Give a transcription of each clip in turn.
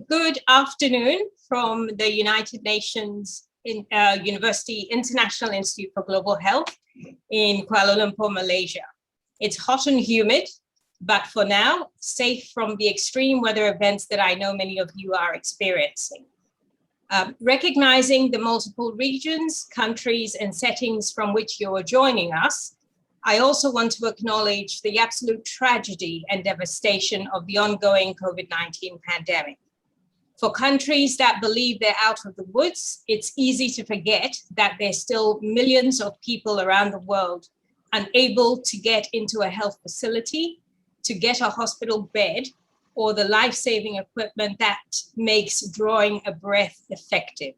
Good afternoon from the United Nations University International Institute for Global Health in Kuala Lumpur, Malaysia. It's hot and humid, but for now, safe from the extreme weather events that I know many of you are experiencing. Recognizing the multiple regions, countries, and settings from which you are joining us, I also want to acknowledge the absolute tragedy and devastation of the ongoing COVID-19 pandemic. For countries that believe they're out of the woods, it's easy to forget that there's still millions of people around the world unable to get into a health facility, to get a hospital bed, or the life-saving equipment that makes drawing a breath effective.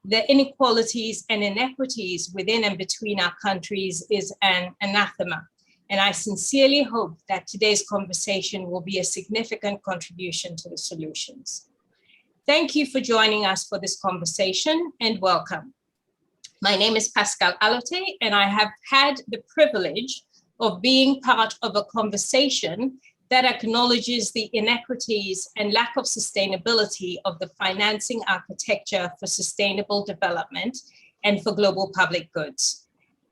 The inequalities and inequities within and between our countries is an anathema. And I sincerely hope that today's conversation will be a significant contribution to the solutions. Thank you for joining us for this conversation and welcome. My name is Pascal Alote, and I have had the privilege of being part of a conversation that acknowledges the inequities and lack of sustainability of the financing architecture for sustainable development and for global public goods.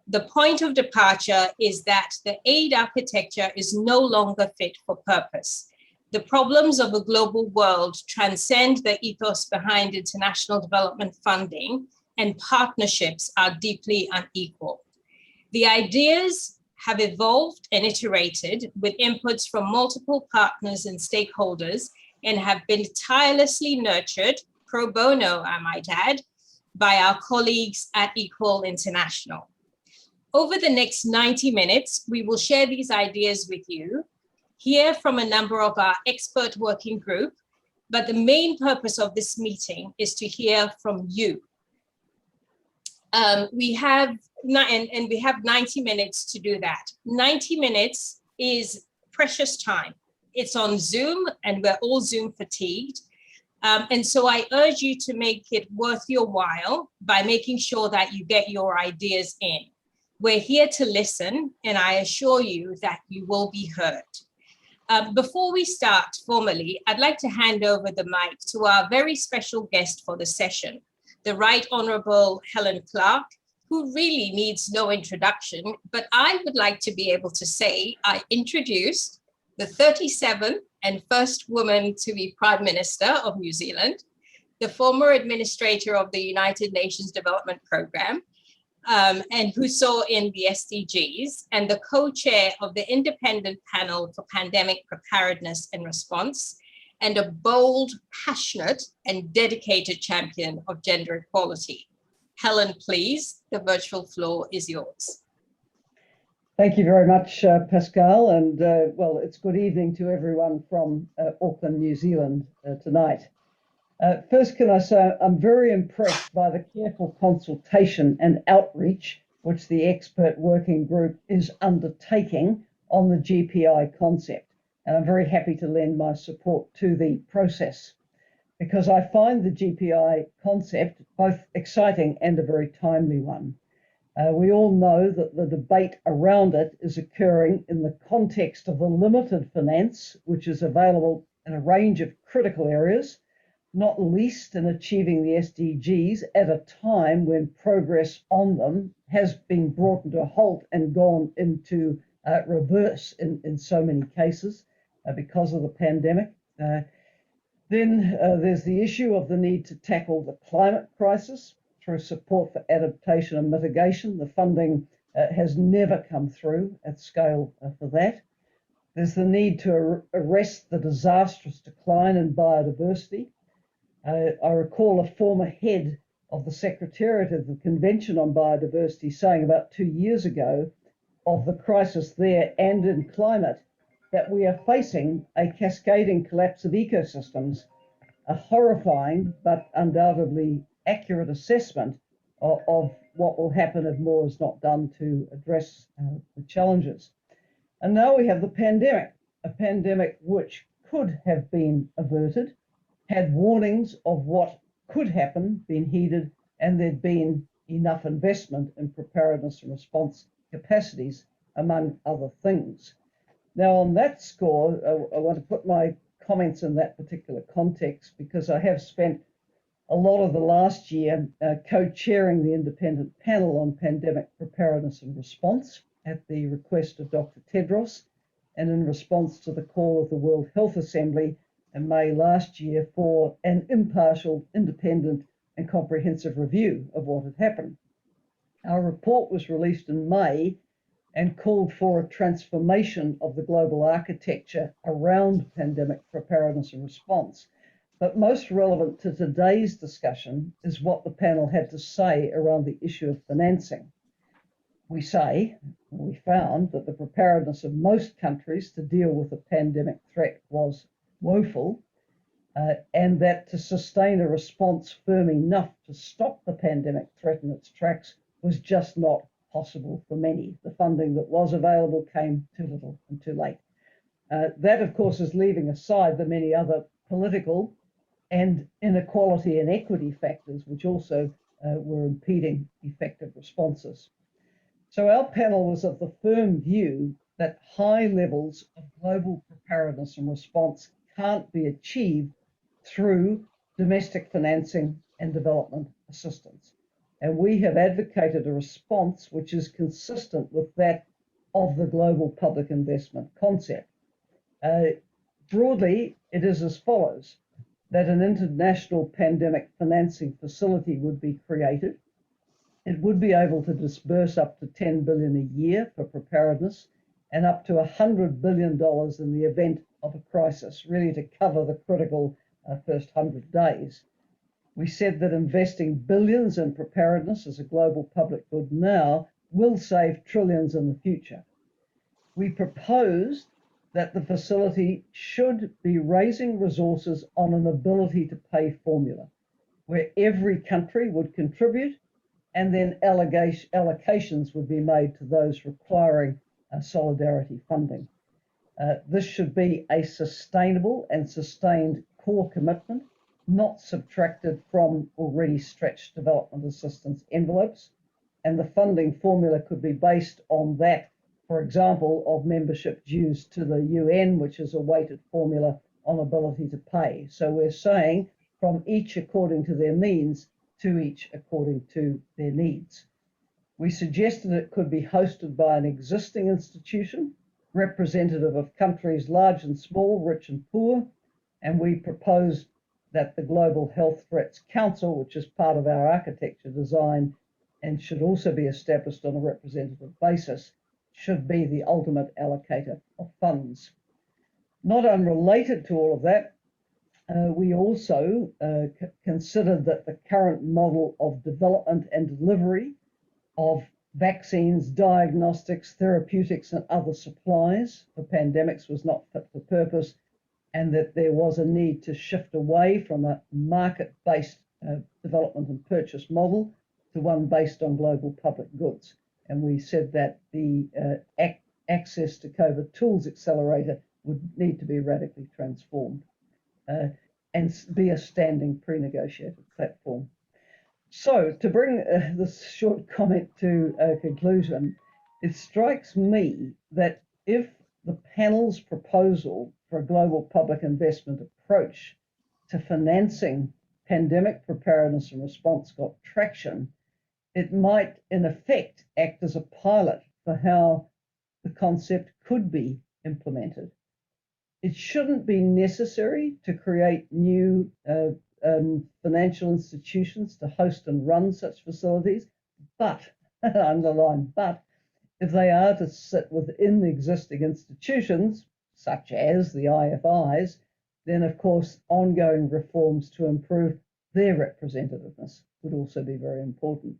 The point of departure is that the aid architecture is no longer fit for purpose. The problems of a global world transcend the ethos behind international development funding, and partnerships are deeply unequal. The ideas have evolved and iterated with inputs from multiple partners and stakeholders and have been tirelessly nurtured, pro bono, I might add, by our colleagues at Equal International. Over the next 90 minutes, we will share these ideas with you, hear from a number of our expert working group, but the main purpose of this meeting is to hear from you. We have 90 minutes to do that. 90 minutes is precious time. It's on Zoom and we're all Zoom fatigued. And so I urge you to make it worth your while by making sure that you get your ideas in. We're here to listen, and I assure you that you will be heard. Before we start formally, I'd like to hand over the mic to our very special guest for the session, the Right Honorable Helen Clark, who really needs no introduction, but I would like to be able to say I introduced the 37th and first woman to be Prime Minister of New Zealand, the former administrator of the United Nations Development Programme, and who saw in the SDGs, and the co-chair of the Independent Panel for Pandemic Preparedness and Response, and a bold, passionate, and dedicated champion of gender equality. Helen, please, the virtual floor is yours. Thank you very much, Pascal, and well, it's good evening to everyone from Auckland, New Zealand tonight. First, can I say I'm very impressed by the careful consultation and outreach which the expert working group is undertaking on the GPI concept. And I'm very happy to lend my support to the process because I find the GPI concept both exciting and a very timely one. We all know that the debate around it is occurring in the context of the limited finance which is available in a range of critical areas, not least in achieving the SDGs at a time when progress on them has been brought into a halt and gone into reverse in so many cases because of the pandemic. Then there's the issue of the need to tackle the climate crisis through support for adaptation and mitigation. The funding has never come through at scale for that. There's the need to arrest the disastrous decline in biodiversity. I recall a former head of the Secretariat of the Convention on Biodiversity saying about 2 years ago of the crisis there and in climate that we are facing a cascading collapse of ecosystems, a horrifying but undoubtedly accurate assessment of what will happen if more is not done to address the challenges. And now we have the pandemic, a pandemic which could have been averted, had warnings of what could happen been heeded, and there'd been enough investment in preparedness and response capacities, among other things. Now, on that score, I want to put my comments in that particular context because I have spent a lot of the last year co-chairing the independent panel on pandemic preparedness and response at the request of Dr. Tedros and in response to the call of the World Health Assembly in May last year for an impartial, independent and comprehensive review of what had happened. Our report was released in May and called for a transformation of the global architecture around pandemic preparedness and response. But most relevant to today's discussion is what the panel had to say around the issue of financing. We found that the preparedness of most countries to deal with the pandemic threat was woeful, and that to sustain a response firm enough to stop the pandemic threat in its tracks was just not possible for many. The funding that was available came too little and too late. That, of course, is leaving aside the many other political and inequality and equity factors, which also were impeding effective responses. So our panel was of the firm view that high levels of global preparedness and response can't be achieved through domestic financing and development assistance. And we have advocated a response which is consistent with that of the global public investment concept. Broadly, it is as follows: that an international pandemic financing facility would be created. It would be able to disburse up to $10 billion a year for preparedness and up to $100 billion in the event of a crisis, really to cover the critical first 100 days. We said that investing billions in preparedness as a global public good now will save trillions in the future. We proposed that the facility should be raising resources on an ability to pay formula, where every country would contribute and then allocations would be made to those requiring solidarity funding. This should be a sustainable and sustained core commitment, not subtracted from already stretched development assistance envelopes, and the funding formula could be based on that, for example, of membership dues to the UN, which is a weighted formula on ability to pay. So we're saying from each according to their means to each according to their needs. We suggested it could be hosted by an existing institution, representative of countries large and small, rich and poor, and we proposed that the Global Health Threats Council, which is part of our architecture design and should also be established on a representative basis, should be the ultimate allocator of funds. Not unrelated to all of that, we also considered that the current model of development and delivery of vaccines, diagnostics, therapeutics, and other supplies for pandemics was not fit for purpose, and that there was a need to shift away from a market-based development and purchase model to one based on global public goods. And we said that the access to COVID tools accelerator would need to be radically transformed and be a standing pre-negotiated platform. So to bring this short comment to a conclusion, it strikes me that if the panel's proposal for a global public investment approach to financing pandemic preparedness and response got traction, it might in effect act as a pilot for how the concept could be implemented. It shouldn't be necessary to create new financial institutions to host and run such facilities, but, underline but, if they are to sit within the existing institutions, such as the IFIs, then of course ongoing reforms to improve their representativeness would also be very important.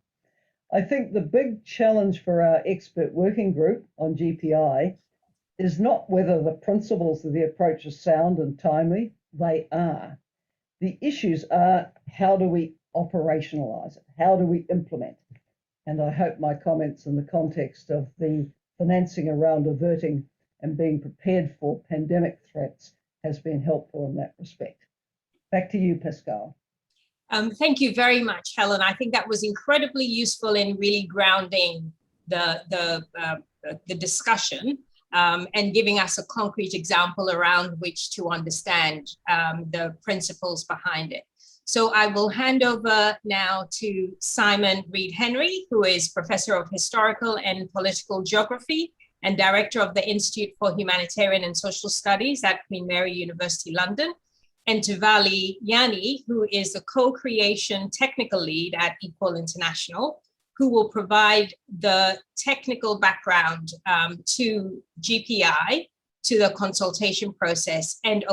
I think the big challenge for our expert working group on GPI is not whether the principles of the approach are sound and timely. They are. The issues are, how do we operationalize it? How do we implement? And I hope my comments in the context of the financing around averting and being prepared for pandemic threats has been helpful in that respect. Back to you, Pascal. Thank you very much, Helen. I think that was incredibly useful in really grounding the discussion. and giving us a concrete example around which to understand the principles behind it. So I will hand over now to Simon Reed-Henry, who is Professor of Historical and Political Geography and Director of the Institute for Humanitarian and Social Studies at Queen Mary University, London, and to Vali Yani, who is the Co-Creation Technical Lead at Equal International, who will provide the technical background to GPI, to the consultation process, and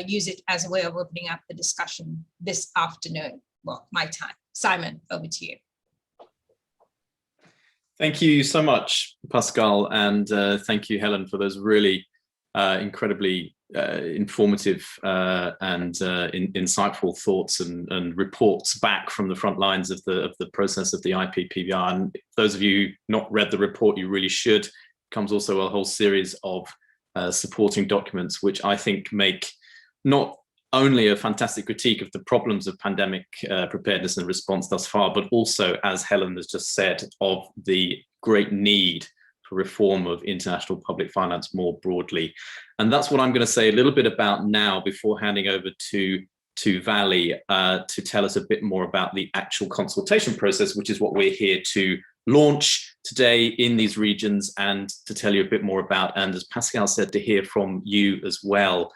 use it as a way of opening up the discussion this afternoon. Well, my time. Simon, over to you. Thank you so much, Pascal, and thank you, Helen, for those really incredibly informative and insightful thoughts and reports back from the front lines of the process of the IPPBR. And those of you who've not read the report, you really should. It comes also a whole series of supporting documents, which I think make not only a fantastic critique of the problems of pandemic preparedness and response thus far, but also, as Helen has just said, of the great need for reform of international public finance more broadly. And that's what I'm going to say a little bit about now before handing over to Vali to tell us a bit more about the actual consultation process, which is what we're here to launch today in these regions and to tell you a bit more about, and as Pascal said, to hear from you as well.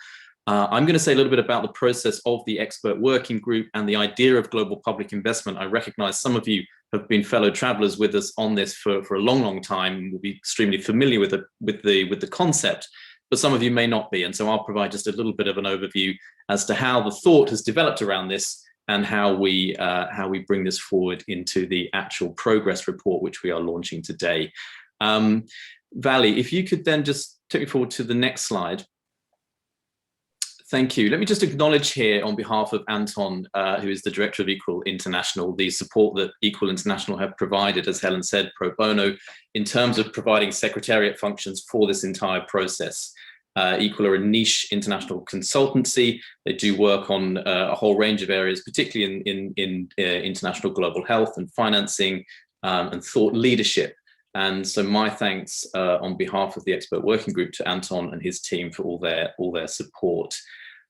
I'm going to say a little bit about the process of the expert working group and the idea of global public investment. I recognize some of you have been fellow travelers with us on this for a long, long time and will be extremely familiar with the concept, but some of you may not be. And so I'll provide just a little bit of an overview as to how the thought has developed around this and how we bring this forward into the actual progress report, which we are launching today. Vali, if you could then just take me forward to the next slide. Thank you. Let me just acknowledge here on behalf of Anton, who is the Director of Equal International, the support that Equal International have provided, as Helen said, pro bono, in terms of providing secretariat functions for this entire process. Equal are a niche international consultancy. They do work on a whole range of areas, particularly in international global health and financing and thought leadership. And so my thanks on behalf of the expert working group to Anton and his team for all their support.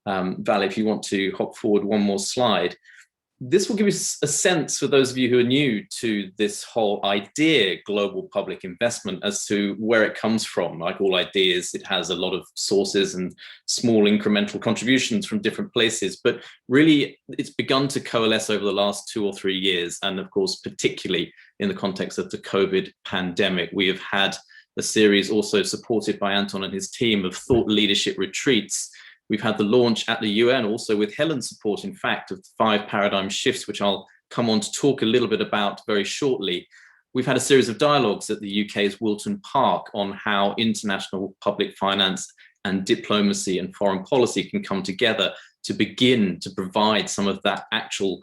Vali, if you want to hop forward one more slide. This will give you a sense for those of you who are new to this whole idea, global public investment, as to where it comes from. Like all ideas, it has a lot of sources and small incremental contributions from different places, but really it's begun to coalesce over the last 2 or 3 years. And of course, particularly in the context of the COVID pandemic, we have had a series also supported by Anton and his team of thought leadership retreats. We've had the launch at the UN, also with Helen's support, in fact, of 5 paradigm shifts, which I'll come on to talk a little bit about very shortly. We've had a series of dialogues at the UK's Wilton Park on how international public finance and diplomacy and foreign policy can come together to begin to provide some of that actual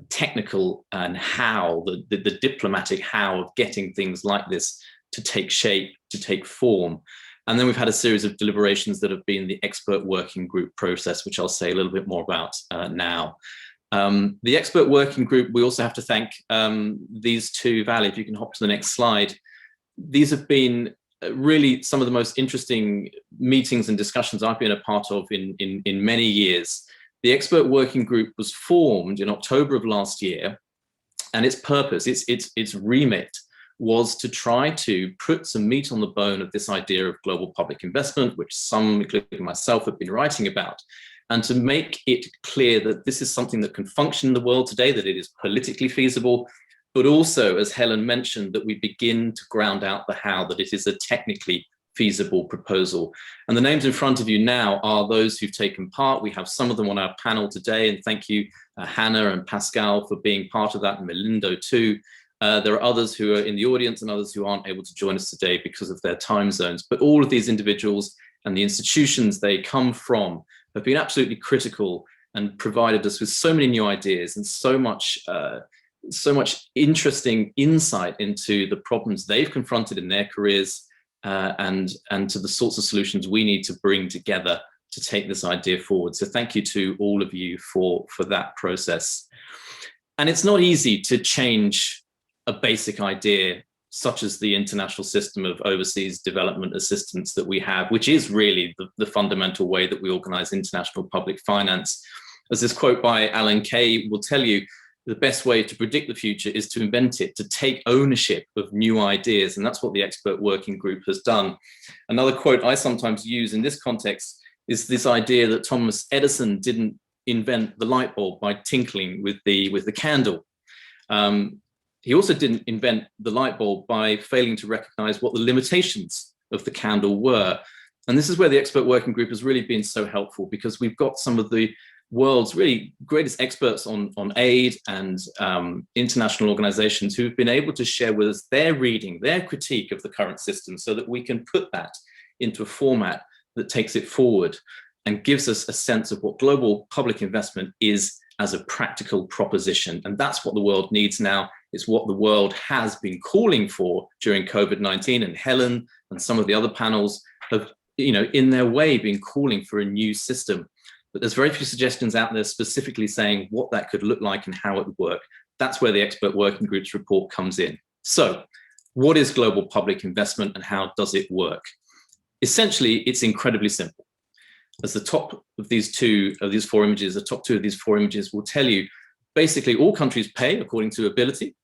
technical and how, the diplomatic how of getting things like this to take shape, to take form. And then we've had a series of deliberations that have been the expert working group process, which I'll say a little bit more about now. The expert working group, we also have to thank these two. Vali, if you can hop to the next slide. These have been really some of the most interesting meetings and discussions I've been a part of in many years. The expert working group was formed in October of last year, and its purpose, its remit, was to try to put some meat on the bone of this idea of global public investment, which some, including myself, have been writing about, and to make it clear that this is something that can function in the world today, that it is politically feasible, but also, as Helen mentioned, that we begin to ground out the how, that it is a technically feasible proposal. And the names in front of you now are those who've taken part. We have some of them on our panel today, and thank you, Hannah and Pascal, for being part of that, and Melindo too. There are others who are in the audience and others who aren't able to join us today because of their time zones. But all of these individuals and the institutions they come from have been absolutely critical and provided us with so many new ideas and so much interesting insight into the problems they've confronted in their careers and to the sorts of solutions we need to bring together to take this idea forward. So thank you to all of you for that process. And it's not easy to change a basic idea such as the international system of overseas development assistance that we have, which is really the fundamental way that we organize international public finance. As this quote by Alan Kay will tell you, the best way to predict the future is to invent it, to take ownership of new ideas. And that's what the expert working group has done. Another quote I sometimes use in this context is this idea that Thomas Edison didn't invent the light bulb by tinkling with the candle. He also didn't invent the light bulb by failing to recognize what the limitations of the candle were. And this is where the expert working group has really been so helpful, because we've got some of the world's really greatest experts on aid and international organizations who've been able to share with us their reading, their critique of the current system, so that we can put that into a format that takes it forward and gives us a sense of what global public investment is as a practical proposition. And that's what the world needs now. It's what the world has been calling for during COVID-19, and Helen and some of the other panels have, in their way, been calling for a new system. But there's very few suggestions out there specifically saying what that could look like and how it would work. That's where the expert working group's report comes in. So what is global public investment and how does it work? Essentially, it's incredibly simple. As the top of these four images, the top two of these four images will tell you, basically all countries pay according to ability.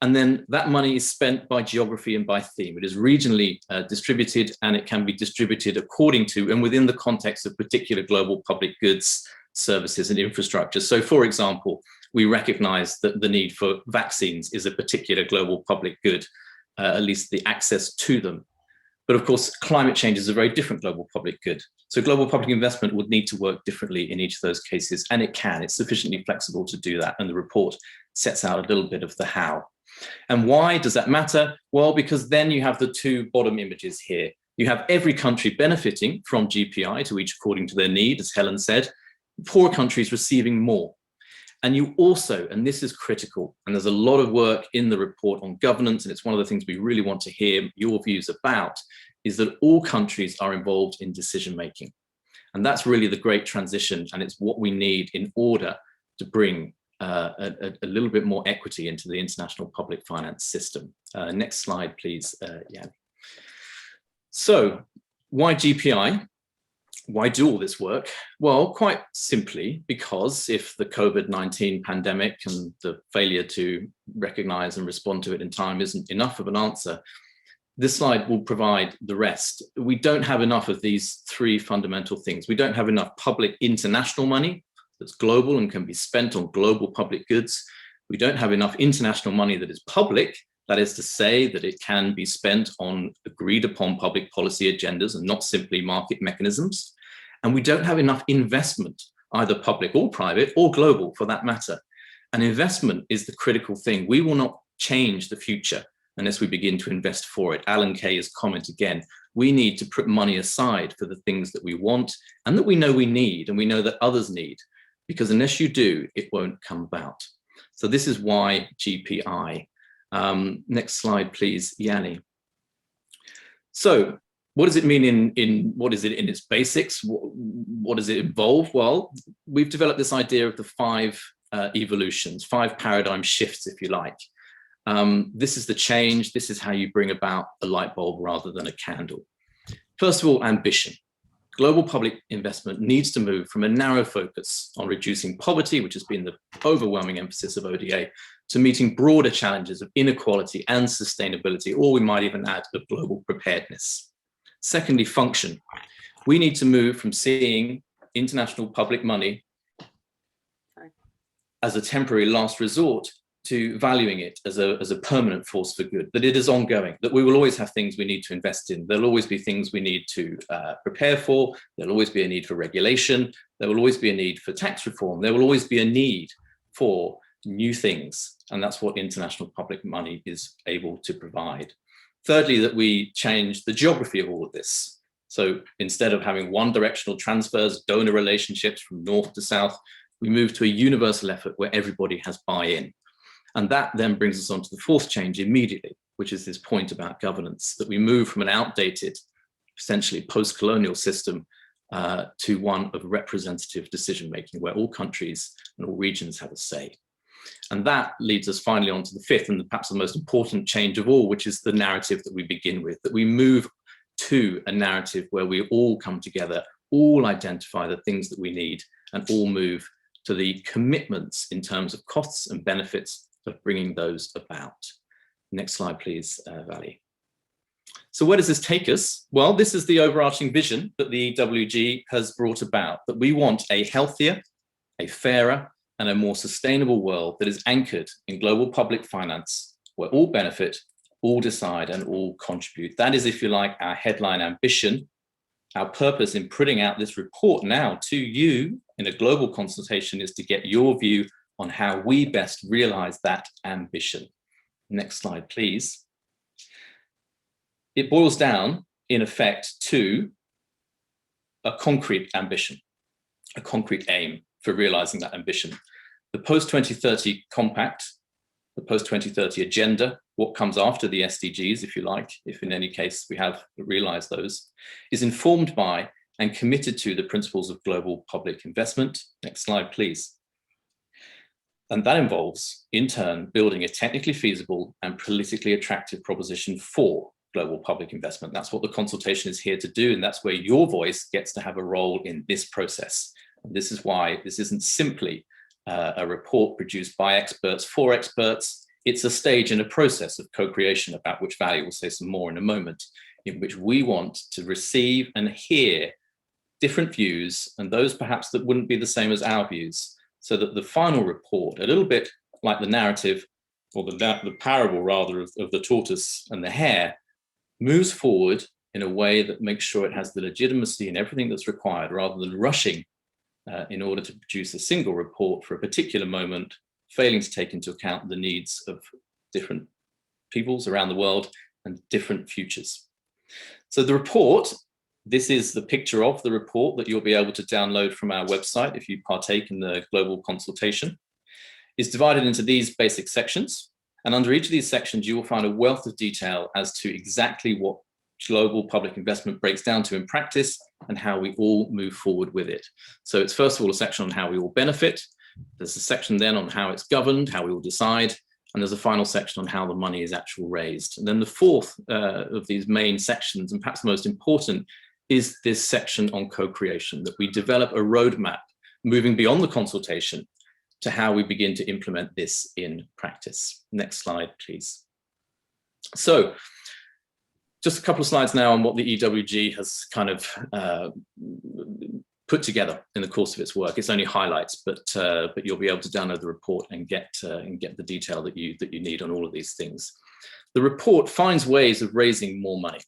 And then that money is spent by geography and by theme. It is regionally distributed, and it can be distributed according to and within the context of particular global public goods, services, and infrastructure. So, for example, we recognize that the need for vaccines is a particular global public good, at least the access to them. But of course, climate change is a very different global public good. So global public investment would need to work differently in each of those cases, and it can. It's sufficiently flexible to do that, and the report sets out a little bit of the how. And why does that matter? Well, because then you have the two bottom images here. You have every country benefiting from GPI, to each according to their need, as Helen said, poor countries receiving more. And you also, and this is critical, and there's a lot of work in the report on governance, and it's one of the things we really want to hear your views about, is that all countries are involved in decision-making. And that's really the great transition, and it's what we need in order to bring a little bit more equity into the international public finance system. Next slide, please, Jan. So why GPI? Why do all this work? Well, quite simply, because if the COVID-19 pandemic and the failure to recognize and respond to it in time isn't enough of an answer, this slide will provide the rest. We don't have enough of these three fundamental things. We don't have enough public international money that's global and can be spent on global public goods. We don't have enough international money that is public, that is to say that it can be spent on agreed upon public policy agendas and not simply market mechanisms. And we don't have enough investment, either public or private or global for that matter. And investment is the critical thing. We will not change the future unless we begin to invest for it. Alan Kay's comment again, we need to put money aside for the things that we want and that we know we need and we know that others need, because unless you do, it won't come about. So this is why GPI. Next slide, please, Yanni. So what does it mean what is it in its basics? What does it involve? Well, we've developed this idea of the five evolutions, five paradigm shifts, if you like. This is the change. This is how you bring about a light bulb rather than a candle. First of all, ambition. Global public investment needs to move from a narrow focus on reducing poverty, which has been the overwhelming emphasis of ODA, to meeting broader challenges of inequality and sustainability, or we might even add of global preparedness. Secondly, function. We need to move from seeing international public money as a temporary last resort to valuing it as a permanent force for good, that it is ongoing, that we will always have things we need to invest in. There'll always be things we need to prepare for. There'll always be a need for regulation. There will always be a need for tax reform. There will always be a need for new things. And that's what international public money is able to provide. Thirdly, that we change the geography of all of this. So instead of having one directional transfers, donor relationships from north to south, we move to a universal effort where everybody has buy-in. And that then brings us on to the fourth change immediately, which is this point about governance, that we move from an outdated, essentially post-colonial system to one of representative decision-making, where all countries and all regions have a say. And that leads us finally on to the fifth and perhaps the most important change of all, which is the narrative that we begin with, that we move to a narrative where we all come together, all identify the things that we need, and all move to the commitments in terms of costs and benefits of bringing those about. Next slide, please, Vali. So where does this take us? Well, this is the overarching vision that the EWG has brought about, that we want a healthier, a fairer, and a more sustainable world that is anchored in global public finance, where all benefit, all decide, and all contribute. That is, if you like, our headline ambition. Our purpose in putting out this report now to you in a global consultation is to get your view on how we best realize that ambition. Next slide, please. It boils down, in effect, to a concrete ambition, a concrete aim for realizing that ambition. The post-2030 compact, the post-2030 agenda, what comes after the SDGs, if you like, if in any case we have realized those, is informed by and committed to the principles of global public investment. Next slide, please. And that involves, in turn, building a technically feasible and politically attractive proposition for global public investment. That's what the consultation is here to do, and that's where your voice gets to have a role in this process. And this is why this isn't simply a report produced by experts for experts. It's a stage in a process of co-creation, about which Vali will say some more in a moment, in which we want to receive and hear different views, and those perhaps that wouldn't be the same as our views, so that the final report, a little bit like the narrative, or the parable rather, of the tortoise and the hare, moves forward in a way that makes sure it has the legitimacy and everything that's required, rather than rushing in order to produce a single report for a particular moment, failing to take into account the needs of different peoples around the world and different futures. So the report, this is the picture of the report that you'll be able to download from our website if you partake in the global consultation, is divided into these basic sections. And under each of these sections, you will find a wealth of detail as to exactly what global public investment breaks down to in practice and how we all move forward with it. So it's first of all a section on how we all benefit. There's a section then on how it's governed, how we all decide, and there's a final section on how the money is actually raised. And then the fourth of these main sections, and perhaps the most important, is this section on co-creation, that we develop a roadmap moving beyond the consultation to how we begin to implement this in practice. Next slide, please. So just a couple of slides now on what the EWG has kind of put together in the course of its work. It's only highlights, but you'll be able to download the report and get the detail that you need on all of these things. The report finds ways of raising more money.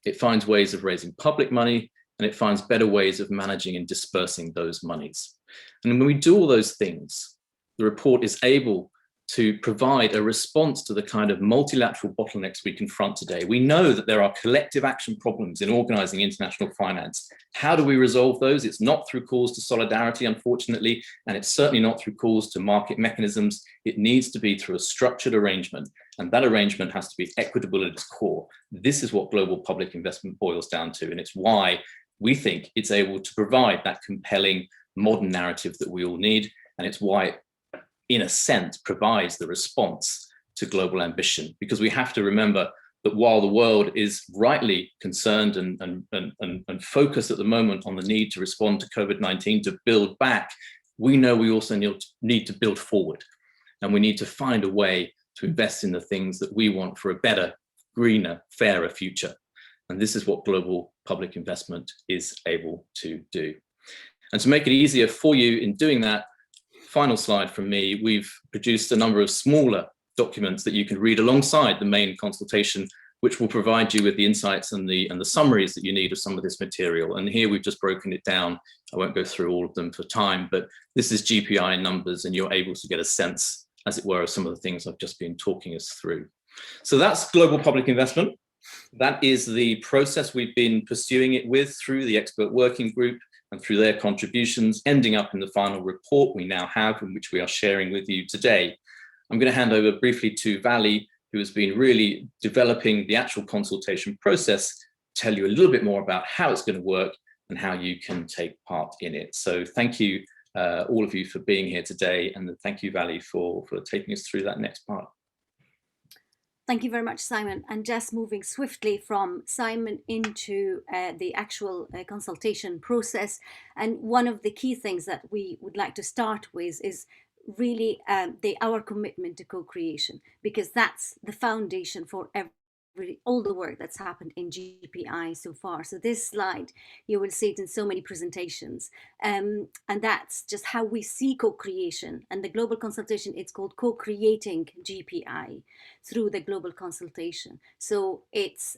It finds ways of raising public money, and it finds better ways of managing and dispersing those monies. And when we do all those things, the report is able to provide a response to the kind of multilateral bottlenecks we confront today. We know that there are collective action problems in organizing international finance. How do we resolve those? It's not through calls to solidarity, unfortunately, and it's certainly not through calls to market mechanisms. It needs to be through a structured arrangement, and that arrangement has to be equitable at its core. This is what global public investment boils down to, and it's why we think it's able to provide that compelling modern narrative that we all need, and it's why it, in a sense, provides the response to global ambition, because we have to remember that while the world is rightly concerned and focused at the moment on the need to respond to COVID-19, to build back, we know we also need to build forward, and we need to find a way to invest in the things that we want for a better, greener, fairer future. And this is what global public investment is able to do. And to make it easier for you in doing that, final slide from me, we've produced a number of smaller documents that you can read alongside the main consultation, which will provide you with the insights and the summaries that you need of some of this material. And here we've just broken it down. I won't go through all of them for time, but this is GPI numbers, and you're able to get a sense, as it were, of some of the things I've just been talking us through. So that's global public investment. That is the process we've been pursuing it with through the expert working group and through their contributions, ending up in the final report we now have, and which we are sharing with you today. I'm going to hand over briefly to Vali, who has been really developing the actual consultation process, tell you a little bit more about how it's going to work and how you can take part in it. So thank you, all of you for being here today, and thank you, Vali, for taking us through that next part. Thank you very much, Simon. And just moving swiftly from Simon into the actual consultation process. And one of the key things that we would like to start with is really our commitment to co-creation, because that's the foundation for all the work that's happened in GPI so far. So this slide, you will see it in so many presentations. And that's just how we see co-creation. And the global consultation, it's called Cocreating GPI through the global consultation. So it's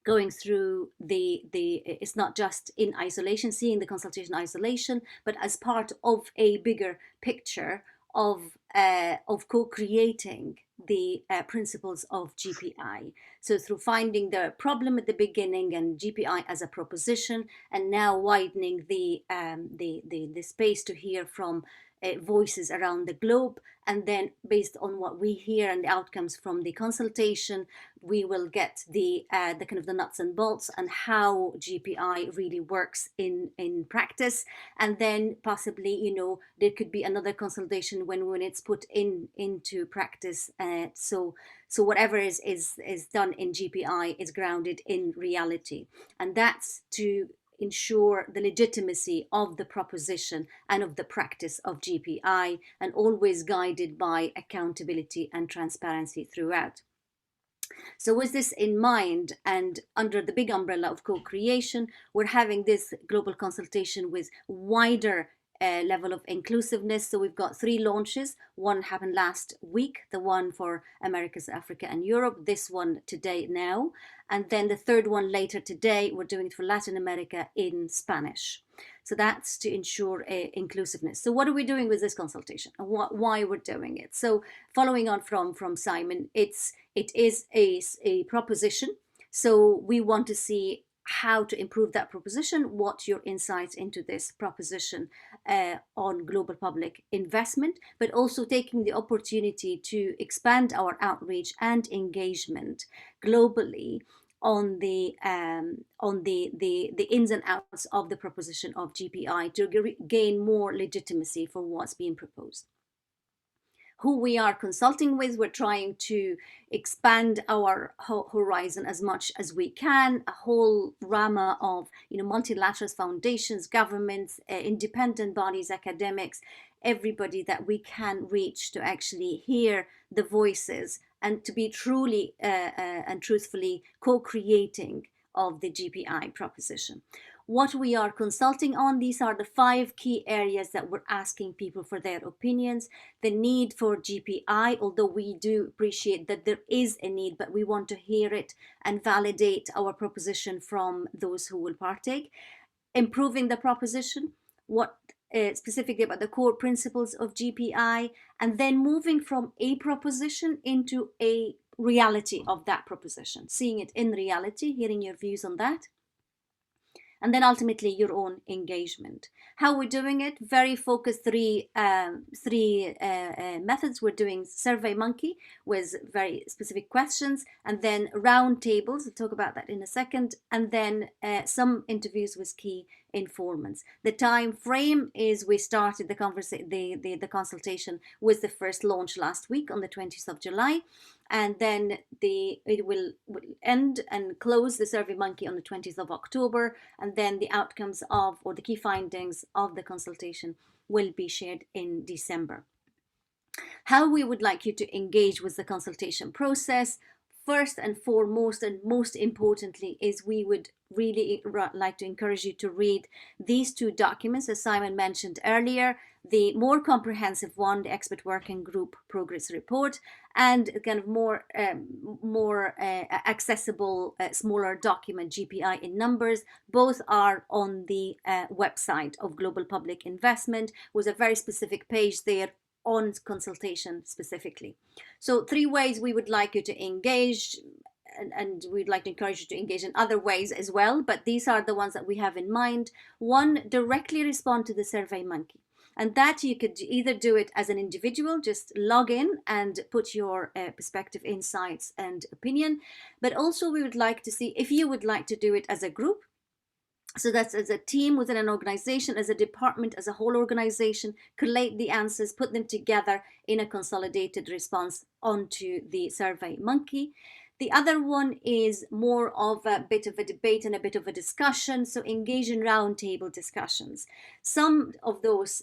going through it's not just in isolation, seeing the consultation isolation, but as part of a bigger picture of co-creating the principles of GPI. So through finding the problem at the beginning and GPI as a proposition, and now widening the space to hear from voices around the globe, and then based on what we hear and the outcomes from the consultation, we will get the kind of the nuts and bolts and how GPI really works in practice. And then possibly, you know, there could be another consultation when it's put into practice. So whatever is done in GPI is grounded in reality, and that's to ensure the legitimacy of the proposition and of the practice of GPI, and always guided by accountability and transparency throughout. So with this in mind, and under the big umbrella of co-creation, we're having this global consultation with wider level of inclusiveness. So we've got 3 launches. One happened last week, the one for Americas, Africa and Europe, this one today now. And then the 3rd one later today, we're doing it for Latin America in Spanish. So that's to ensure inclusiveness. So what are we doing with this consultation, and why we're doing it? So following on from Simon, it is a proposition. So we want to see how to improve that proposition, what your insights into this proposition on global public investment, but also taking the opportunity to expand our outreach and engagement globally on the ins and outs of the proposition of GPI to gain more legitimacy for what's being proposed. Who we are consulting with, we're trying to expand our horizon as much as we can, a whole gamut of, you know, multilateral foundations, governments, independent bodies, academics, everybody that we can reach to actually hear the voices and to be truly and truthfully co-creating of the GPI proposition. What we are consulting on, these are the 5 key areas that we're asking people for their opinions. The need for GPI, although we do appreciate that there is a need, but we want to hear it and validate our proposition from those who will partake. Improving the proposition, what specifically about the core principles of GPI, and then moving from a proposition into a reality of that proposition, seeing it in reality, hearing your views on that. And then ultimately your own engagement. How we're doing it? Very focused 3 methods. We're doing SurveyMonkey with very specific questions, and then round tables. We'll talk about that in a second, and then some interviews with key informants. The time frame is we started the consultation with the first launch last week on the 20th of July. And then it will end and close the SurveyMonkey on the 20th of October. And then the outcomes of, or the key findings of the consultation will be shared in December. How we would like you to engage with the consultation process, first and foremost, and most importantly, is we would really like to encourage you to read these 2 documents, as Simon mentioned earlier, the more comprehensive one, the Expert Working Group Progress Report, and kind of more accessible, smaller document, GPI in numbers. Both are on the website of Global Public Investment, with a very specific page there on consultation specifically. So 3 ways we would like you to engage, and we'd like to encourage you to engage in other ways as well, but these are the ones that we have in mind. 1, directly respond to the SurveyMonkey. And that you could either do it as an individual, just log in and put your perspective, insights and opinion. But also we would like to see if you would like to do it as a group. So that's as a team within an organization, as a department, as a whole organization, collate the answers, put them together in a consolidated response onto the SurveyMonkey. The other one is more of a bit of a debate and a bit of a discussion, so engage in roundtable discussions. Some of those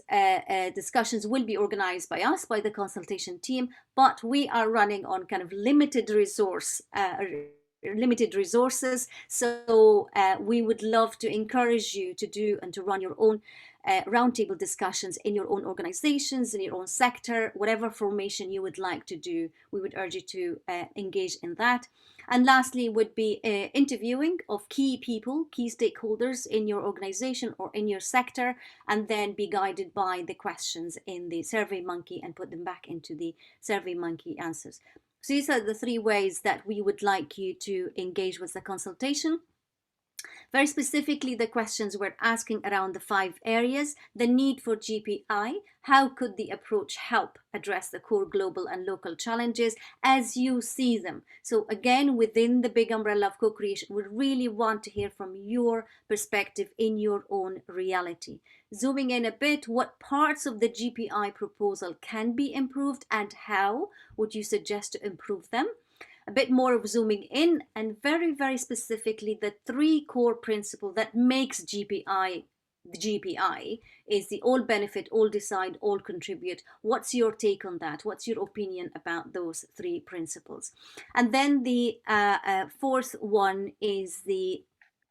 discussions will be organized by us, by the consultation team, but we are running on kind of limited resources. So we would love to encourage you to do and to run your own roundtable discussions in your own organizations, in your own sector, whatever formation you would like to do. We would urge you to engage in that. And lastly would be interviewing of key people, key stakeholders in your organization or in your sector, and then be guided by the questions in the SurveyMonkey and put them back into the SurveyMonkey answers. So these are the 3 ways that we would like you to engage with the consultation. Very specifically, the questions we're asking around the 5 areas: the need for GPI, how could the approach help address the core global and local challenges as you see them? So again, within the big umbrella of co-creation, we really want to hear from your perspective in your own reality. Zooming in a bit, what parts of the GPI proposal can be improved and how would you suggest to improve them? A bit more of zooming in, and very, very specifically, the 3 core principles that makes GPI the GPI is the all benefit, all decide, all contribute. What's your take on that? What's your opinion about those 3 principles? And then the 4th one is the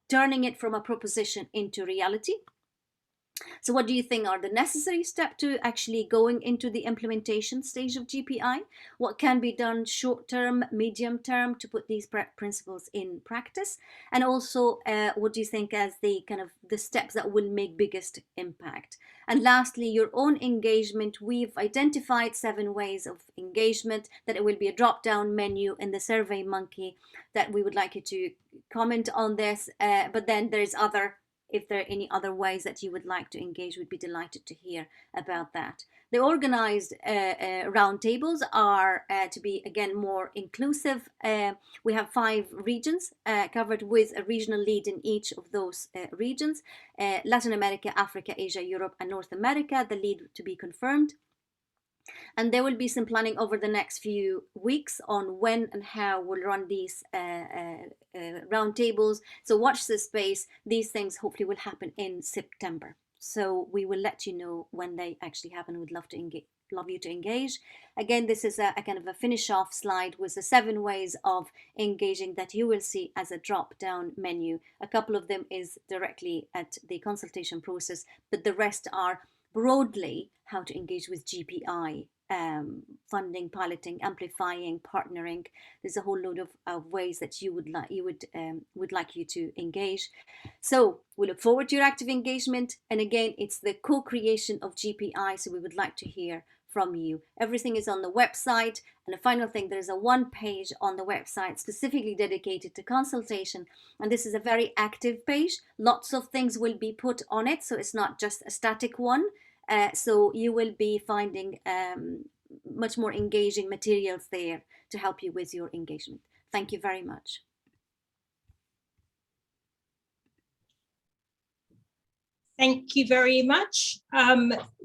turning it from a proposition into reality. So what do you think are the necessary steps to actually going into the implementation stage of GPI? What can be done short term, medium term to put these principles in practice? And also, what do you think as the kind of the steps that will make biggest impact? And lastly, your own engagement. We've identified 7 ways of engagement, that it will be a drop-down menu in the SurveyMonkey that we would like you to comment on this. But then there's if there are any other ways that you would like to engage, we'd be delighted to hear about that. The organized roundtables are to be, again, more inclusive. We have 5 regions covered with a regional lead in each of those regions. Latin America, Africa, Asia, Europe, and North America, the lead to be confirmed. And there will be some planning over the next few weeks on when and how we'll run these roundtables. So watch this space. These things hopefully will happen in September. So we will let you know when they actually happen. We'd love to engage. Love you to engage. Again, this is a kind of a finish off slide with the 7 ways of engaging that you will see as a drop down menu. A couple of them is directly at the consultation process, but the rest are broadly how to engage with GPI, funding, piloting, amplifying, partnering. There's a whole load of ways that you would like you to engage. So we look forward to your active engagement. And again, it's the co-creation of GPI. So we would like to hear from you. Everything is on the website. And the final thing, there's a 1 page on the website specifically dedicated to consultation. And this is a very active page. Lots of things will be put on it. So it's not just a static one. So you will be finding much more engaging materials there to help you with your engagement. Thank you very much. Thank you very much.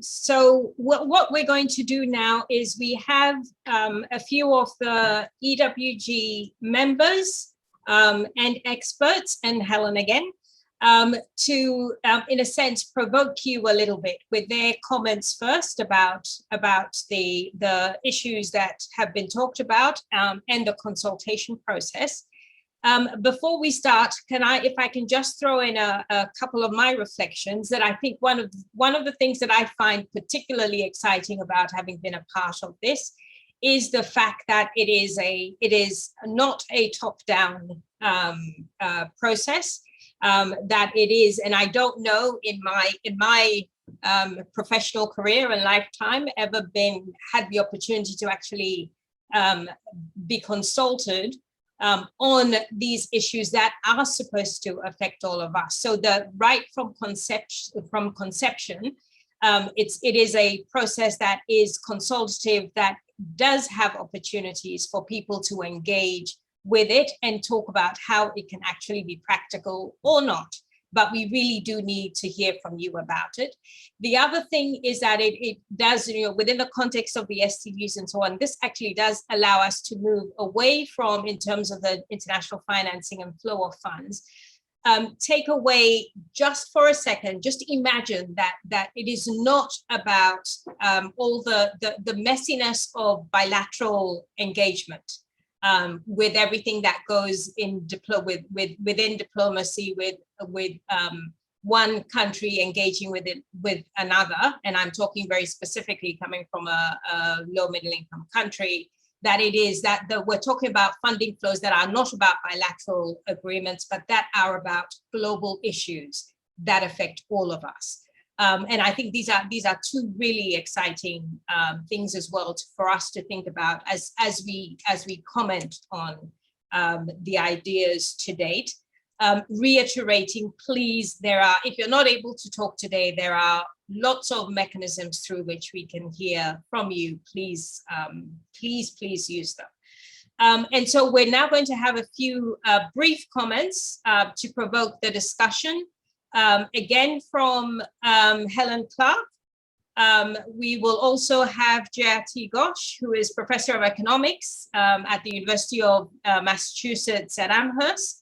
So what we're going to do now is we have a few of the EWG members and experts, and Helen again, to, in a sense, provoke you a little bit with their comments first about the issues that have been talked about and the consultation process. Before we start, if I can just throw in a couple of my reflections, that I think one of the things that I find particularly exciting about having been a part of this is the fact that it is not a top-down process. That it is, and I don't know in my professional career and lifetime ever had the opportunity to actually be consulted on these issues that are supposed to affect all of us. So right from conception, it is a process that is consultative, that does have opportunities for people to engage with it and talk about how it can actually be practical or not. but we really do need to hear from you about it. The other thing is that it does, within the context of the SDGs and so on, this actually does allow us to move away from, in terms of the international financing and flow of funds, take away just for a second, just imagine that it is not about all the messiness of bilateral engagement with everything that goes in within diplomacy, with one country engaging with another, and I'm talking very specifically coming from a low middle income country, that it is that we're talking about funding flows that are not about bilateral agreements, but that are about global issues that affect all of us. And I think these are two really exciting things as well for us to think about as we comment on the ideas to date. Reiterating, please, if you're not able to talk today, there are lots of mechanisms through which we can hear from you. Please use them. And so we're now going to have a few brief comments to provoke the discussion. Again, from Helen Clark. We will also have Jayati Ghosh, who is Professor of Economics at the University of Massachusetts at Amherst.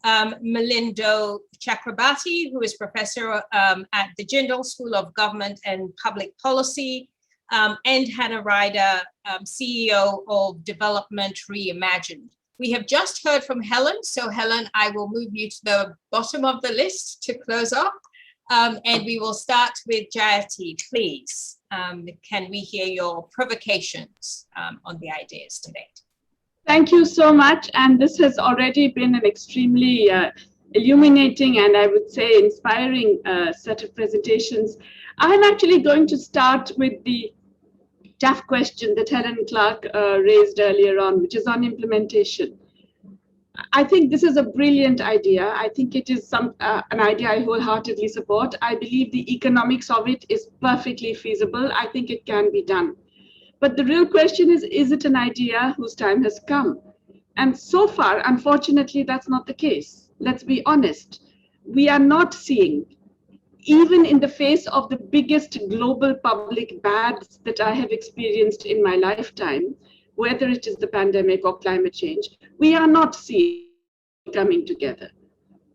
Milindo Chakrabarti, who is Professor at the Jindal School of Government and Public Policy, and Hannah Ryder, CEO of Development Reimagined. We have just heard from Helen, so Helen, I will move you to the bottom of the list to close off, and we will start with Jayati, please. Can we hear your provocations on the ideas today? Thank you so much, and this has already been an extremely illuminating and I would say inspiring set of presentations. I'm actually going to start with the tough question that Helen Clark raised earlier on, which is on implementation. I think this is a brilliant idea. I think it is an idea I wholeheartedly support. I believe the economics of it is perfectly feasible. I think it can be done. But the real question is it an idea whose time has come? And so far, unfortunately, that's not the case. Let's be honest. We are not seeing, even in the face of the biggest global public bads that I have experienced in my lifetime, whether it is the pandemic or climate change, we are not seeing coming together.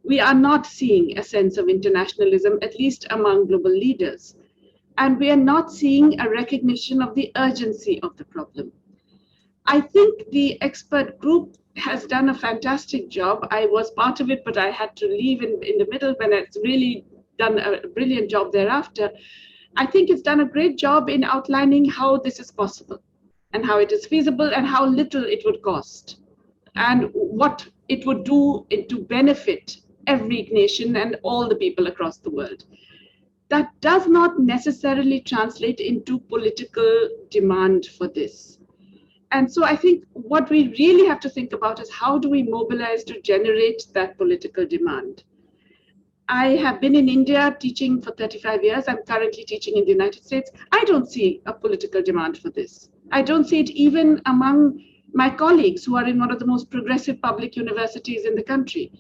We are not seeing a sense of internationalism, at least among global leaders. And we are not seeing a recognition of the urgency of the problem. I think the expert group has done a fantastic job. I was part of it, but I had to leave in the middle when it's really done a brilliant job thereafter. I think it's done a great job in outlining how this is possible and how it is feasible and how little it would cost and what it would do to benefit every nation and all the people across the world. That does not necessarily translate into political demand for this. And so I think what we really have to think about is how do we mobilize to generate that political demand? I have been in India teaching for 35 years. I'm currently teaching in the United States. I don't see a political demand for this. I don't see it even among my colleagues who are in one of the most progressive public universities in the country.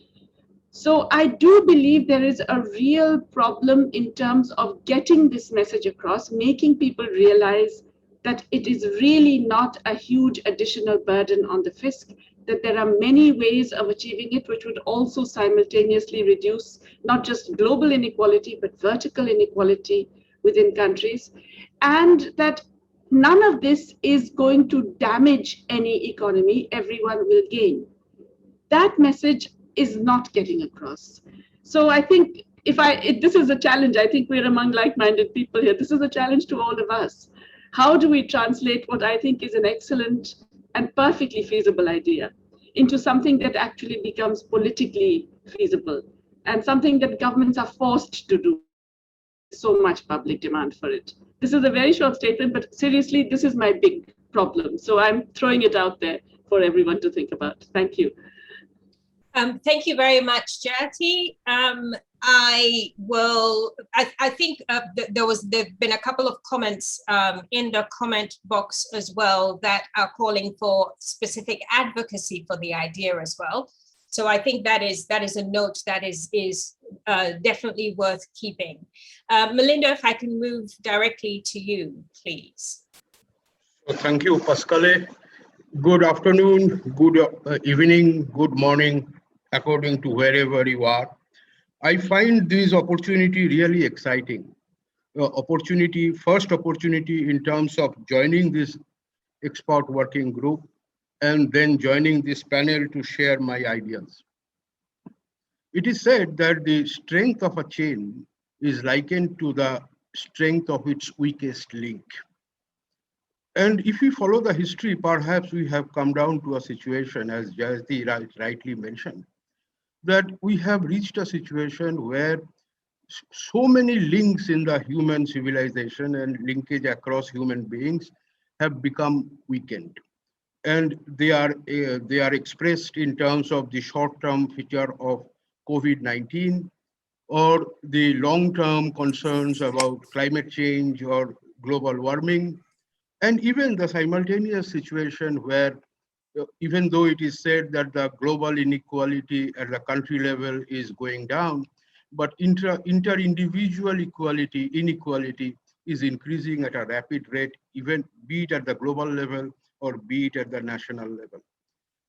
So I do believe there is a real problem in terms of getting this message across, making people realize that it is really not a huge additional burden on the fisc, that there are many ways of achieving it, which would also simultaneously reduce not just global inequality, but vertical inequality within countries, and that none of this is going to damage any economy, everyone will gain. That message is not getting across. So I think this is a challenge. I think we're among like-minded people here. This is a challenge to all of us. How do we translate what I think is an excellent and perfectly feasible idea into something that actually becomes politically feasible and something that governments are forced to do? So much public demand for it. This is a very short statement, but seriously, this is my big problem. So I'm throwing it out there for everyone to think about. Thank you. Thank you very much, Jayati. I think there've been a couple of comments in the comment box as well that are calling for specific advocacy for the idea as well. So I think that is a note that is definitely worth keeping. Melinda, if I can move directly to you, please. Thank you, Pascale. Good afternoon, good evening, good morning, according to wherever you are. I find this opportunity really exciting. First opportunity in terms of joining this expert working group and then joining this panel to share my ideas. It is said that the strength of a chain is likened to the strength of its weakest link. And if we follow the history, perhaps we have come down to a situation, as Jayati rightly mentioned, that we have reached a situation where so many links in the human civilization and linkage across human beings have become weakened. And they are expressed in terms of the short-term feature of COVID-19 or the long-term concerns about climate change or global warming, and even the simultaneous situation where even though it is said that the global inequality at the country level is going down, but inter-individual inequality is increasing at a rapid rate, even be it at the global level or be it at the national level.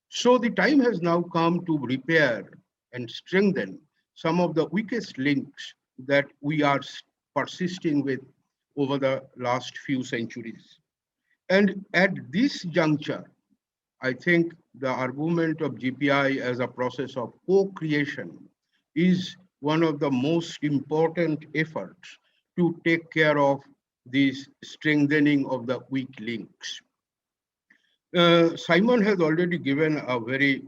So the time has now come to repair and strengthen some of the weakest links that we are persisting with over the last few centuries. And at this juncture, I think the argument of GPI as a process of co-creation is one of the most important efforts to take care of this strengthening of the weak links. Simon has already given a very